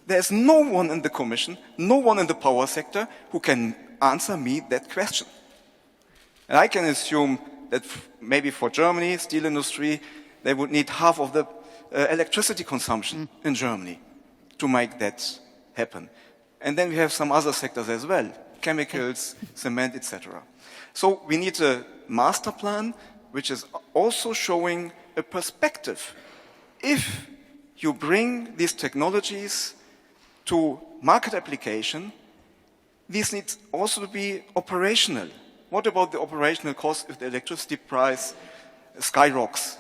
There's no one in the Commission, no one in the power sector who can answer me that question. And I can assume that maybe for Germany, steel industry, they would need half of the electricity consumption in Germany to make that happen. And then we have some other sectors as well, chemicals, cement, etc. So we need a master plan which is also showing a perspective. If you bring these technologies to market application, these need also to be operational. What about the operational cost if the electricity price skyrockets,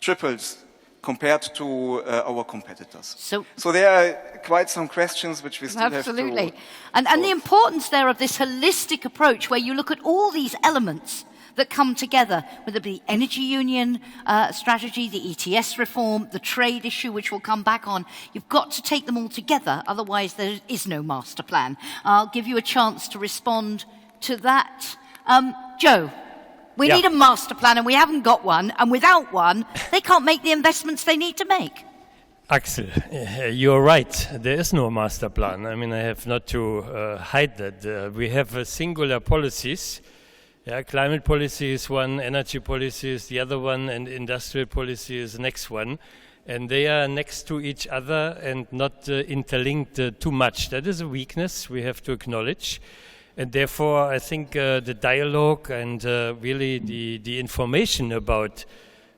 triples, compared to our competitors? So there are quite some questions which we still have to... Absolutely. And the importance there of this holistic approach where you look at all these elements that come together, whether it be the energy union strategy, the ETS reform, the trade issue, which we'll come back on. You've got to take them all together, otherwise there is no master plan. I'll give you a chance to respond to that. Joe, we need a master plan and we haven't got one, and without one, they can't make the investments they need to make. Axel, you're right. There is no master plan. I mean, I have not to hide that. We have singular policies. Yeah, climate policy is one, energy policy is the other one, and industrial policy is the next one. And they are next to each other and not interlinked too much. That is a weakness we have to acknowledge. And therefore, I think the dialogue and really the information about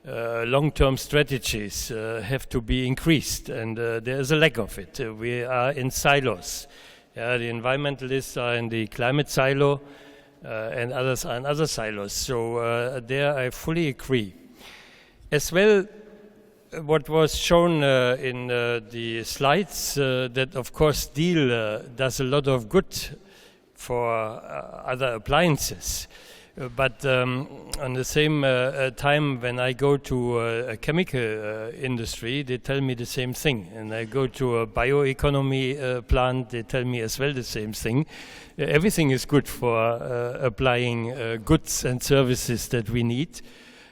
long-term strategies have to be increased. And there is a lack of it. We are in silos. Yeah, the environmentalists are in the climate silo. And others are in other silos. So there I fully agree. As well, what was shown in the slides, that of course steel does a lot of good for other appliances. But on the same time, when I go to a chemical industry, they tell me the same thing. And I go to a bioeconomy plant, they tell me as well the same thing. Everything is good for applying goods and services that we need.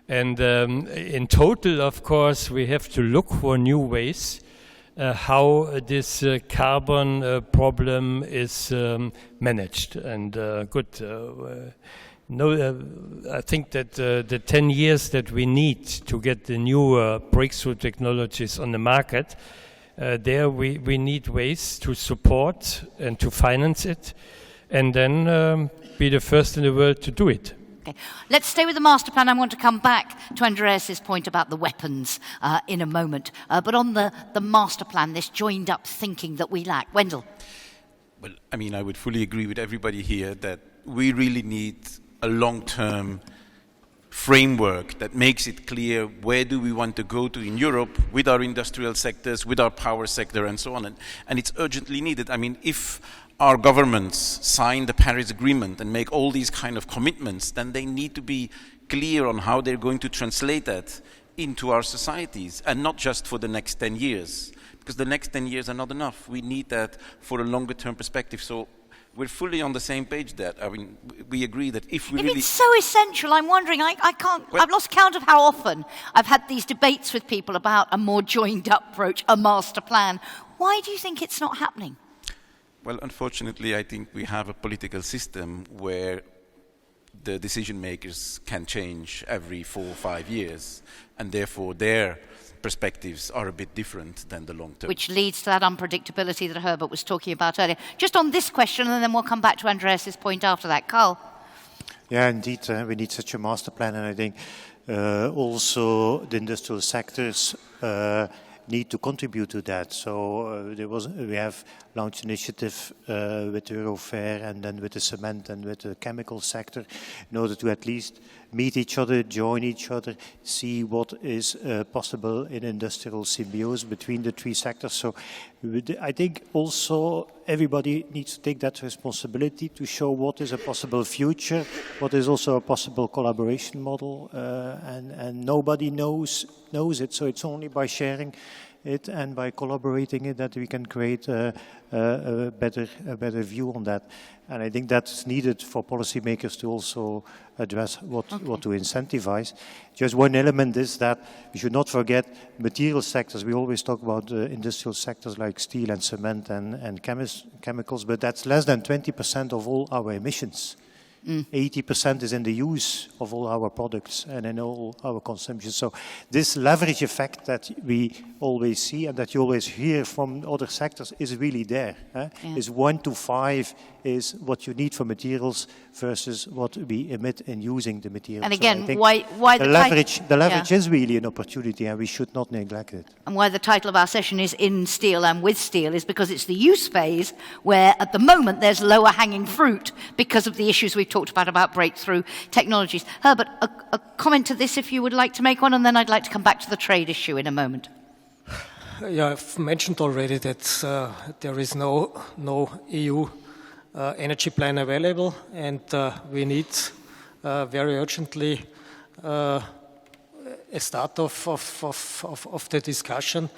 And in total, of course, we have to look for new ways how this carbon problem is managed. And good. I think that the 10 years that we need to get the new breakthrough technologies on the market, there we need ways to support and to finance it, and then be the first in the world to do it. Okay. Let's stay with the master plan. I want to come back to Andreas's point about the weapons in a moment. But on the master plan, this joined up thinking that we lack. Wendell. Well, I mean, I would fully agree with everybody here that we really need a long-term framework that makes it clear where do we want to go to in Europe with our industrial sectors, with our power sector and so on. And it's urgently needed. I mean, if our governments sign the Paris Agreement and make all these kind of commitments, then they need to be clear on how they're going to translate that into our societies, and not just for the next 10 years, because the next 10 years are not enough. We need that for a longer term perspective. So we're fully on the same page there. I mean, we agree that if we really... It's so essential, I'm wondering, I can't... Well, I've lost count of how often I've had these debates with people about a more joined-up approach, a master plan. Why do you think it's not happening? Well, unfortunately, I think we have a political system where the decision makers can change every 4 or 5 years, and therefore their perspectives are a bit different than the long term. Which leads to that unpredictability that Herbert was talking about earlier. Just on this question, and then we'll come back to Andreas's point after that. Carl? Yeah, indeed, we need such a master plan, and I think also the industrial sectors need to contribute to that. So we have launched an initiative with EUROFER and then with the cement and with the chemical sector in order to at least meet each other, join each other, see what is possible in industrial symbiosis between the three sectors. So I think also everybody needs to take that responsibility to show what is a possible future, what is also a possible collaboration model, and nobody knows it. So it's only by sharing it and by collaborating it that we can create a better view on that. And I think that's needed for policymakers to also address what to incentivize. Just one element is that we should not forget material sectors. We always talk about industrial sectors like steel and cement and chemicals, but that's less than 20% of all our emissions. 80% is in the use of all our products and in all our consumption. So this leverage effect that we always see and that you always hear from other sectors is really there. Is 1 to 5 is what you need for materials versus what we emit in using the materials. And again, so why the leverage is really an opportunity, and we should not neglect it. And why the title of our session is In Steel and With Steel is because it's the use phase where at the moment there's lower hanging fruit because of the issues we've talked about breakthrough technologies. Herbert, a comment to this if you would like to make one, and then I'd like to come back to the trade issue in a moment. Yeah, I've mentioned already that there is no EU energy plan available, and we need very urgently a start of the discussion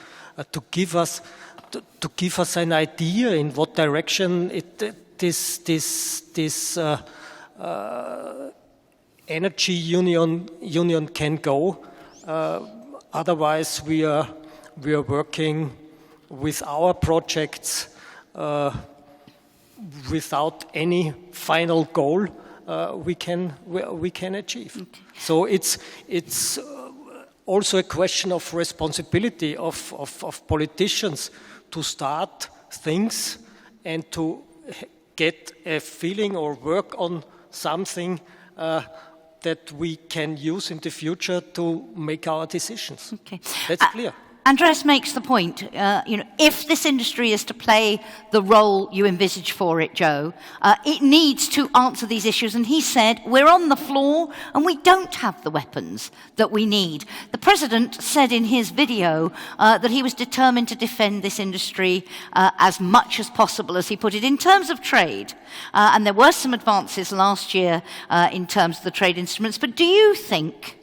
to give us an idea in what direction this energy union can go. Otherwise, we are working with our projects without any final goal we can achieve. Okay. So it's also a question of responsibility of politicians to start things and to get a feeling or work on something that we can use in the future to make our decisions. Okay. That's clear. Andreas makes the point, if this industry is to play the role you envisage for it, Joe, it needs to answer these issues. And he said, we're on the floor and we don't have the weapons that we need. The President said in his video that he was determined to defend this industry as much as possible, as he put it, in terms of trade. And there were some advances last year in terms of the trade instruments. But do you think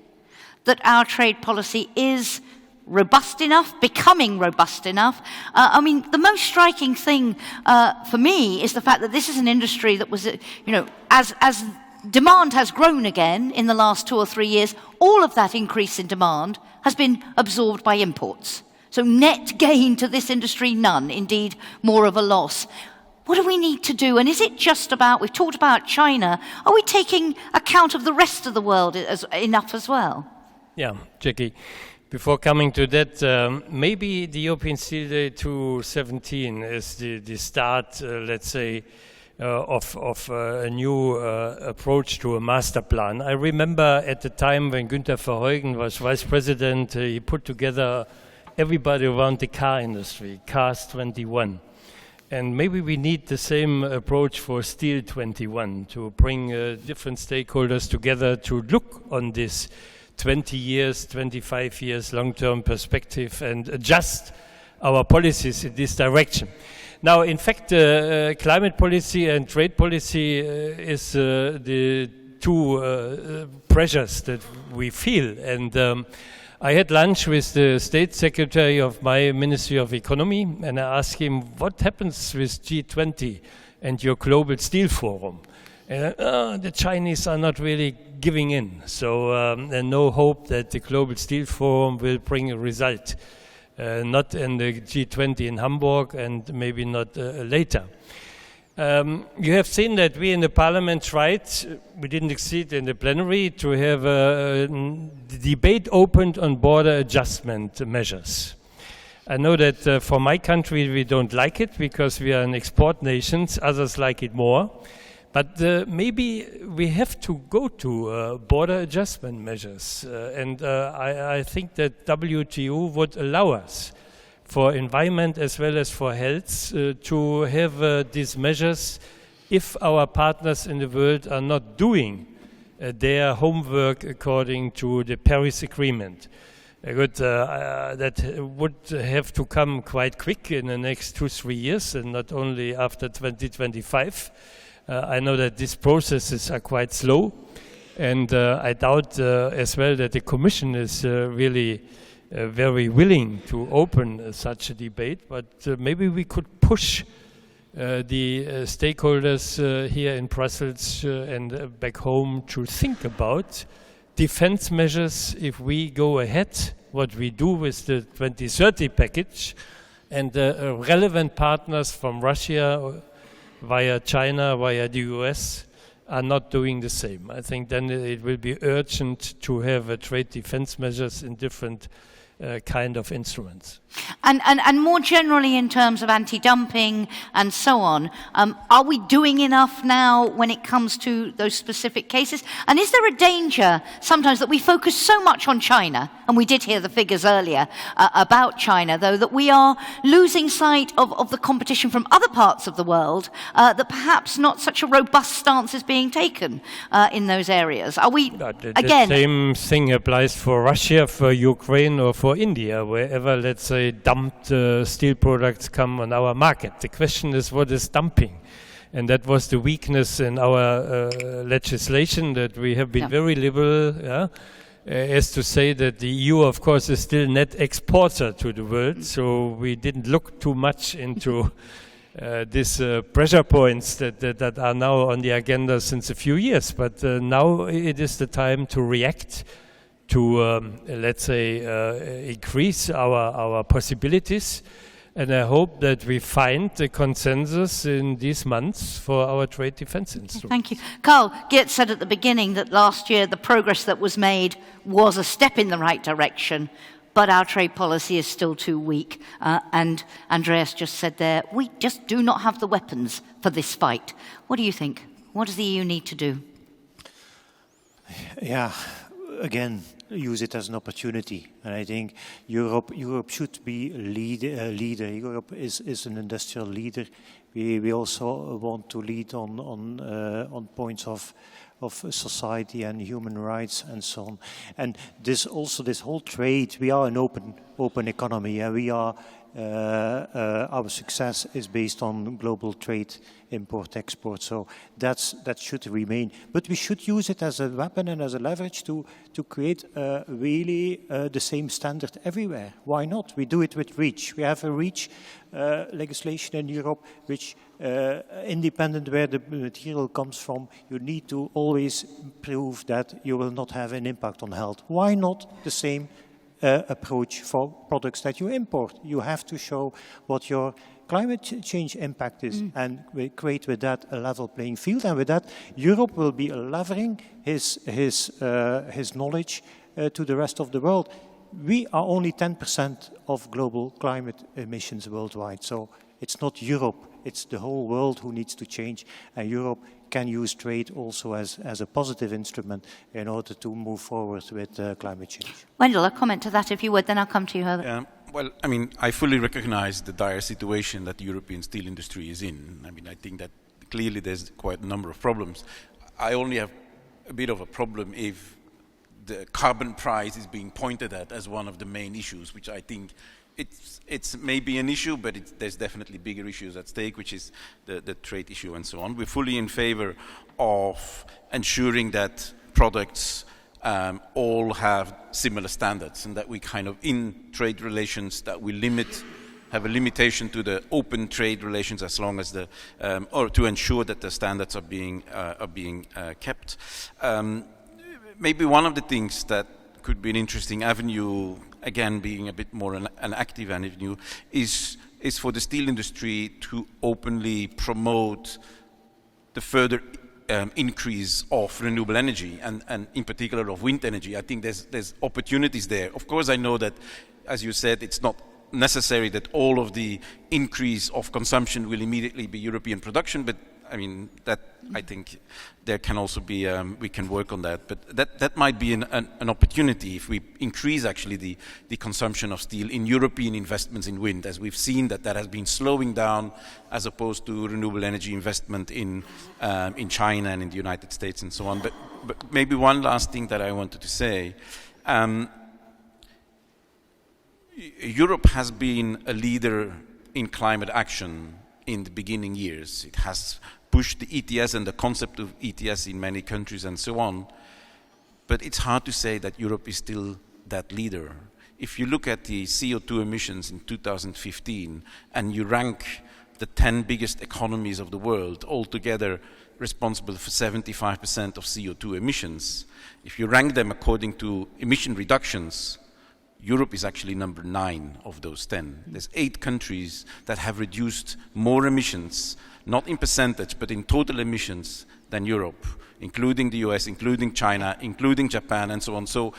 that our trade policy is robust enough, becoming robust enough? I mean, the most striking thing for me is the fact that this is an industry that was, as demand has grown again in the last 2 or 3 years, all of that increase in demand has been absorbed by imports. So net gain to this industry, none, indeed more of a loss. What do we need to do? And is it just about, we've talked about China, are we taking account of the rest of the world enough as well? Yeah, Jackie. Before coming to that, maybe the European Steel Day 2017 is the start, let's say, of a new approach to a master plan. I remember at the time when Günther Verheugen was vice president, he put together everybody around the car industry, Cars 21. And maybe we need the same approach for Steel 21, to bring different stakeholders together to look on this 20 years, 25 years long-term perspective and adjust our policies in this direction. Now, in fact, climate policy and trade policy is the two pressures that we feel. And I had lunch with the State Secretary of my Ministry of Economy, and I asked him, what happens with G20 and your Global Steel Forum? And the Chinese are not really giving in. So there's no hope that the Global Steel Forum will bring a result. Not in the G20 in Hamburg and maybe not later. You have seen that we in the Parliament tried, we didn't succeed in the plenary, to have a debate opened on border adjustment measures. I know that for my country we don't like it because we are an export nation, others like it more. But maybe we have to go to border adjustment measures. And I think that WTO would allow us, for environment as well as for health, to have these measures if our partners in the world are not doing their homework according to the Paris Agreement. That would have to come quite quick in the next 2-3 years and not only after 2025. I know that these processes are quite slow, and I doubt as well that the Commission is really very willing to open such a debate, but maybe we could push the stakeholders here in Brussels and back home to think about defense measures if we go ahead, what we do with the 2030 package, and relevant partners from Russia, via China, via the US, are not doing the same. I think then it will be urgent to have trade defense measures in different kind of instruments. And more generally in terms of anti-dumping and so on, are we doing enough now when it comes to those specific cases? And is there a danger sometimes that we focus so much on China, and we did hear the figures earlier about China, though, that we are losing sight of the competition from other parts of the world, that perhaps not such a robust stance is being taken in those areas? Are we, again... The same thing applies for Russia, for Ukraine, or for India, wherever, let's say, dumped steel products come on our market. The question is, what is dumping? And that was the weakness in our legislation, that we have been very liberal, as to say that the EU, of course, is still net exporter to the world, so we didn't look too much into these pressure points that are now on the agenda since a few years. But now it is the time to react, to, let's say, increase our possibilities. And I hope that we find the consensus in these months for our trade defense instrument. Thank you. Carl, Geert said at the beginning that last year the progress that was made was a step in the right direction, but our trade policy is still too weak. And Andreas just said there, we just do not have the weapons for this fight. What do you think? What does the EU need to do? Yeah, again, use it as an opportunity. And I think Europe should be a leader. Europe is an industrial leader. We also want to lead on points of society and human rights and so on. And this whole trade, we are an open economy, and we are our success is based on global trade, import, export. So that should remain. But we should use it as a weapon and as a leverage to create really the same standard everywhere. Why not? We do it with REACH. We have a REACH legislation in Europe, which independent where the material comes from, you need to always prove that you will not have an impact on health. Why not the same approach for products that you import? You have to show what your climate change impact is, and we create with that a level playing field. And with that, Europe will be levering his knowledge to the rest of the world. We are only 10% of global climate emissions worldwide, so it's not Europe, it's the whole world who needs to change, and Europe can use trade also as a positive instrument in order to move forward with climate change. Wendell, a comment to that if you would, then I'll come to you, Herbert. Well, I mean, I fully recognize the dire situation that the European steel industry is in. I mean, I think that clearly there's quite a number of problems. I only have a bit of a problem if the carbon price is being pointed at as one of the main issues, which I think it's maybe an issue, but there's definitely bigger issues at stake, which is the trade issue and so on. We're fully in favor of ensuring that products all have similar standards, and that we kind of, in trade relations, that we have a limitation to the open trade relations as long as or to ensure that the standards are being kept. Maybe one of the things that could be an interesting avenue, again being a bit more an active avenue, is for the steel industry to openly promote the further increase of renewable energy, and in particular of wind energy. I think there's opportunities there. Of course, I know that, as you said, it's not necessary that all of the increase of consumption will immediately be European production, but I mean, that I think there can also be, we can work on that, but that might be an opportunity if we increase actually the consumption of steel in European investments in wind, as we've seen that has been slowing down as opposed to renewable energy investment in China and in the United States and so on. But maybe one last thing that I wanted to say. Europe has been a leader in climate action in the beginning years. It has pushed the ETS and the concept of ETS in many countries and so on. But it's hard to say that Europe is still that leader. If you look at the CO2 emissions in 2015 and you rank the 10 biggest economies of the world altogether responsible for 75% of CO2 emissions, if you rank them according to emission reductions, Europe is actually number 9 of those 10. There's 8 countries that have reduced more emissions, not in percentage, but in total emissions, than Europe, including the US, including China, including Japan, and so on. So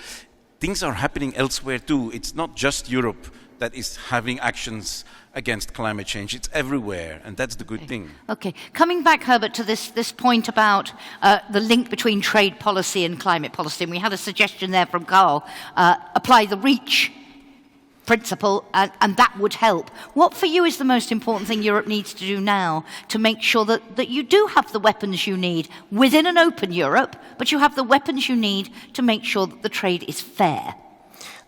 things are happening elsewhere too. It's not just Europe that is having actions against climate change. It's everywhere, and that's the good thing. Okay, coming back, Herbert, to this point about the link between trade policy and climate policy, and we had a suggestion there from Carl, apply the REACH principle, and that would help. What for you is the most important thing Europe needs to do now to make sure that you do have the weapons you need within an open Europe, but you have the weapons you need to make sure that the trade is fair?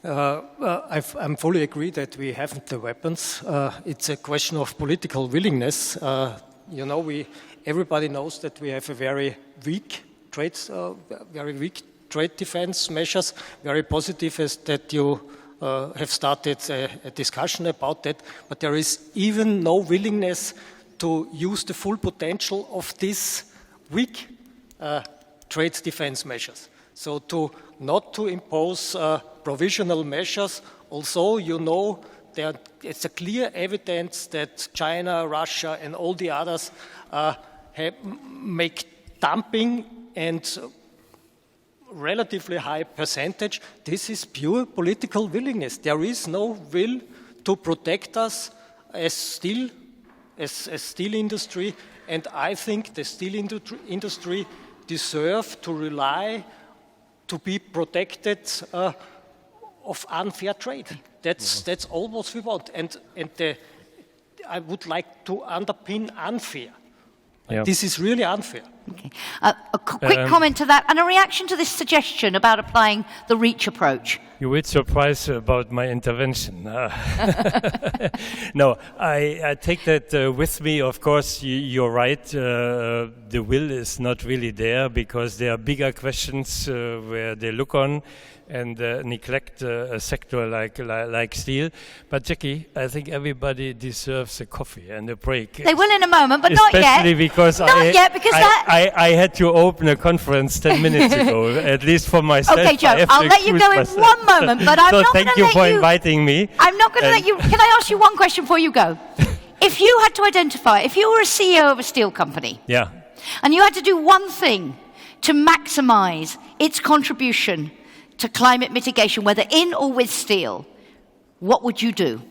I fully agree that we haven't the weapons. It's a question of political willingness. You know, everybody knows that we have a very weak trade defense measures. Very positive is that you have started a discussion about that, but there is even no willingness to use the full potential of these weak trade defense measures. So not to impose provisional measures, although you know it's a clear evidence that China, Russia, and all the others make dumping and relatively high percentage. This is pure political willingness. There is no will to protect us as steel industry, and I think the steel industry deserve to rely to be protected of unfair trade. That's all what we want. And I would like to underpin unfair. Yeah. This is really unfair. Okay. A quick comment to that, and a reaction to this suggestion about applying the REACH approach. You will surprise about my intervention. No, I take that with me. Of course, you're right. The will is not really there because there are bigger questions where they look on and neglect a sector like steel. But Jackie, I think everybody deserves a coffee and a break. They will in a moment, but not yet. Especially because I had to open a conference 10 minutes ago, at least for myself. Okay, Joe, I'll let you go in one moment, but I'm not going to let you... So thank you for inviting me. I'm not going to let you... Can I ask you one question before you go? If you had to identify, if you were a CEO of a steel company, yeah, and you had to do one thing to maximize its contribution to climate mitigation, whether in or with steel, what would you do?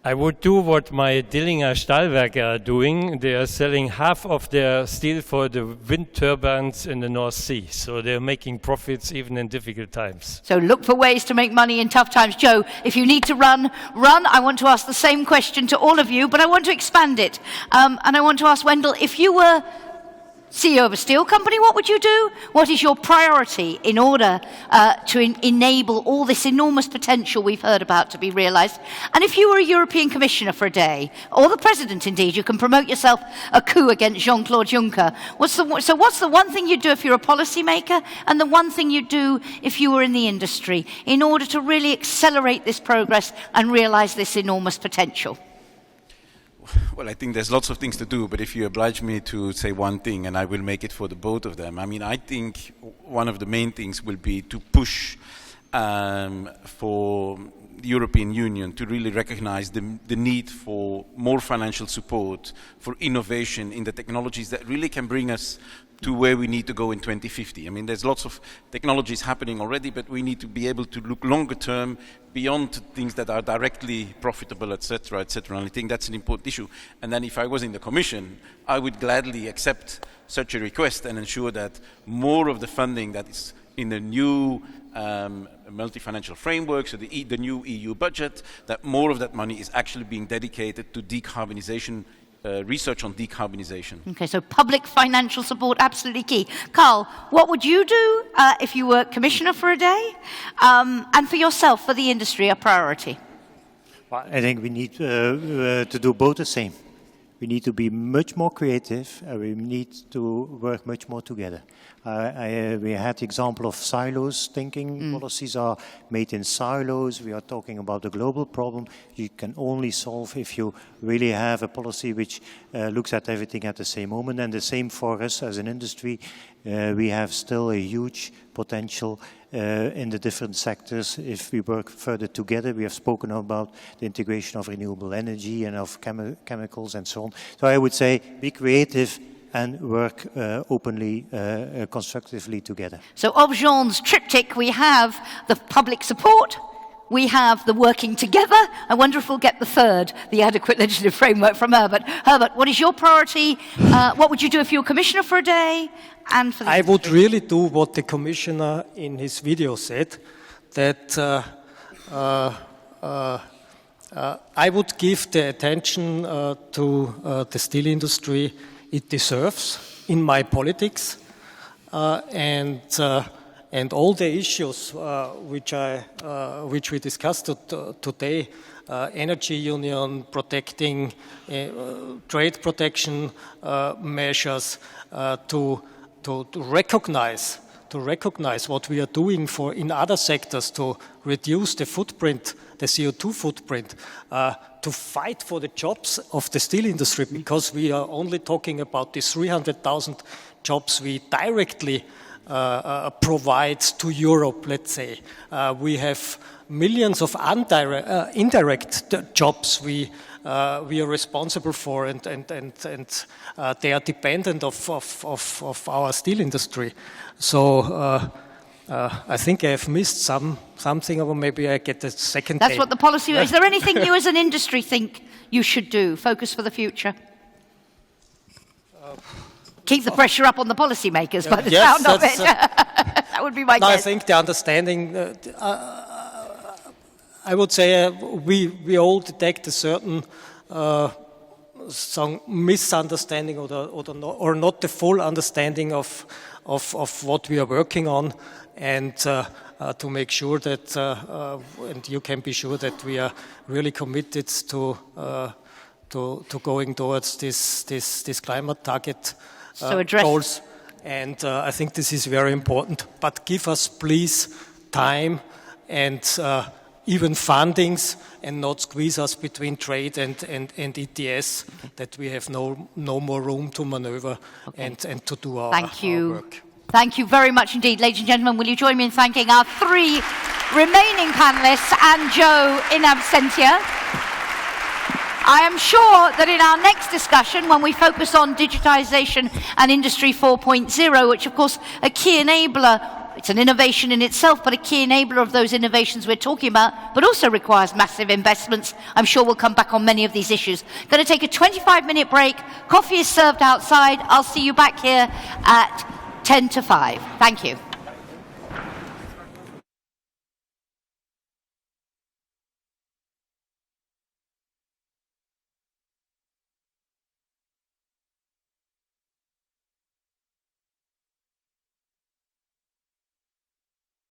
I would do what my Dillinger Stahlwerke are doing. They are selling half of their steel for the wind turbines in the North Sea. So they're making profits even in difficult times. So look for ways to make money in tough times. Joe, if you need to run. I want to ask the same question to all of you, but I want to expand it. And I want to ask Wendell, if you were CEO of a steel company, what would you do? What is your priority in order to enable all this enormous potential we've heard about to be realised? And if you were a European Commissioner for a day, or the President indeed, you can promote yourself a coup against Jean-Claude Juncker. What's the one thing you'd do if you're a policymaker, and the one thing you'd do if you were in the industry, in order to really accelerate this progress and realise this enormous potential? Well, I think there's lots of things to do, but if you oblige me to say one thing, and I will make it for the both of them, I mean, I think one of the main things will be to push for the European Union to really recognize the need for more financial support for innovation in the technologies that really can bring us to where we need to go in 2050. I mean, there's lots of technologies happening already, but we need to be able to look longer term beyond things that are directly profitable, etc., etc. And I think that's an important issue. And then if I was in the Commission, I would gladly accept such a request and ensure that more of the funding that is in the new multi-financial framework, so the new EU budget, that more of that money is actually being dedicated to decarbonisation, research on decarbonisation. Okay, so public financial support, absolutely key. Carl, what would you do if you were Commissioner for a day? And for yourself, for the industry, a priority? Well, I think we need to do both the same. We need to be much more creative, and we need to work much more together. We had the example of silos thinking. Policies are made in silos. We are talking about a global problem you can only solve if you really have a policy which looks at everything at the same moment. And the same for us as an industry. We have still a huge potential in the different sectors if we work further together. We have spoken about the integration of renewable energy and of chemicals and so on. So I would say be creative, and work openly, constructively together. So of Jean's triptych, we have the public support, we have the working together. I wonder if we'll get the third, the adequate legislative framework from Herbert. Herbert, what is your priority? What would you do if you were commissioner for a day? And for the I would really do what the commissioner in his video said, that I would give the attention to the steel industry it deserves in my politics, and all the issues which we discussed today, energy union, protecting trade protection measures, to recognize what we are doing in other sectors to reduce the footprint, the CO2 footprint, to fight for the jobs of the steel industry, because we are only talking about the 300,000 jobs we directly provide to Europe, let's say. We have millions of indirect jobs we are responsible for, and they are dependent of our steel industry. So I think I have missed something, or maybe I get a second. That's what the policy. Is there anything you as an industry think you should do? Focus for the future. Keep the pressure up on the policymakers, by the sound of it. That would be my guess. I think the understanding, I would say we all detect a certain some misunderstanding or not the full understanding of what we are working on, and to make sure that, and you can be sure that we are really committed to going towards this climate target goals, and I think this is very important. But give us, please, time and even fundings, and not squeeze us between trade and ETS, that we have no more room to maneuver and to do our work. Thank you very much indeed. Ladies and gentlemen, will you join me in thanking our three remaining panellists and Joe in absentia? I am sure that in our next discussion, when we focus on digitisation and Industry 4.0, which of course a key enabler, it's an innovation in itself, but a key enabler of those innovations we're talking about, but also requires massive investments. I'm sure we'll come back on many of these issues. Going to take a 25-minute break. Coffee is served outside. I'll see you back here at 10 to 5. Thank you.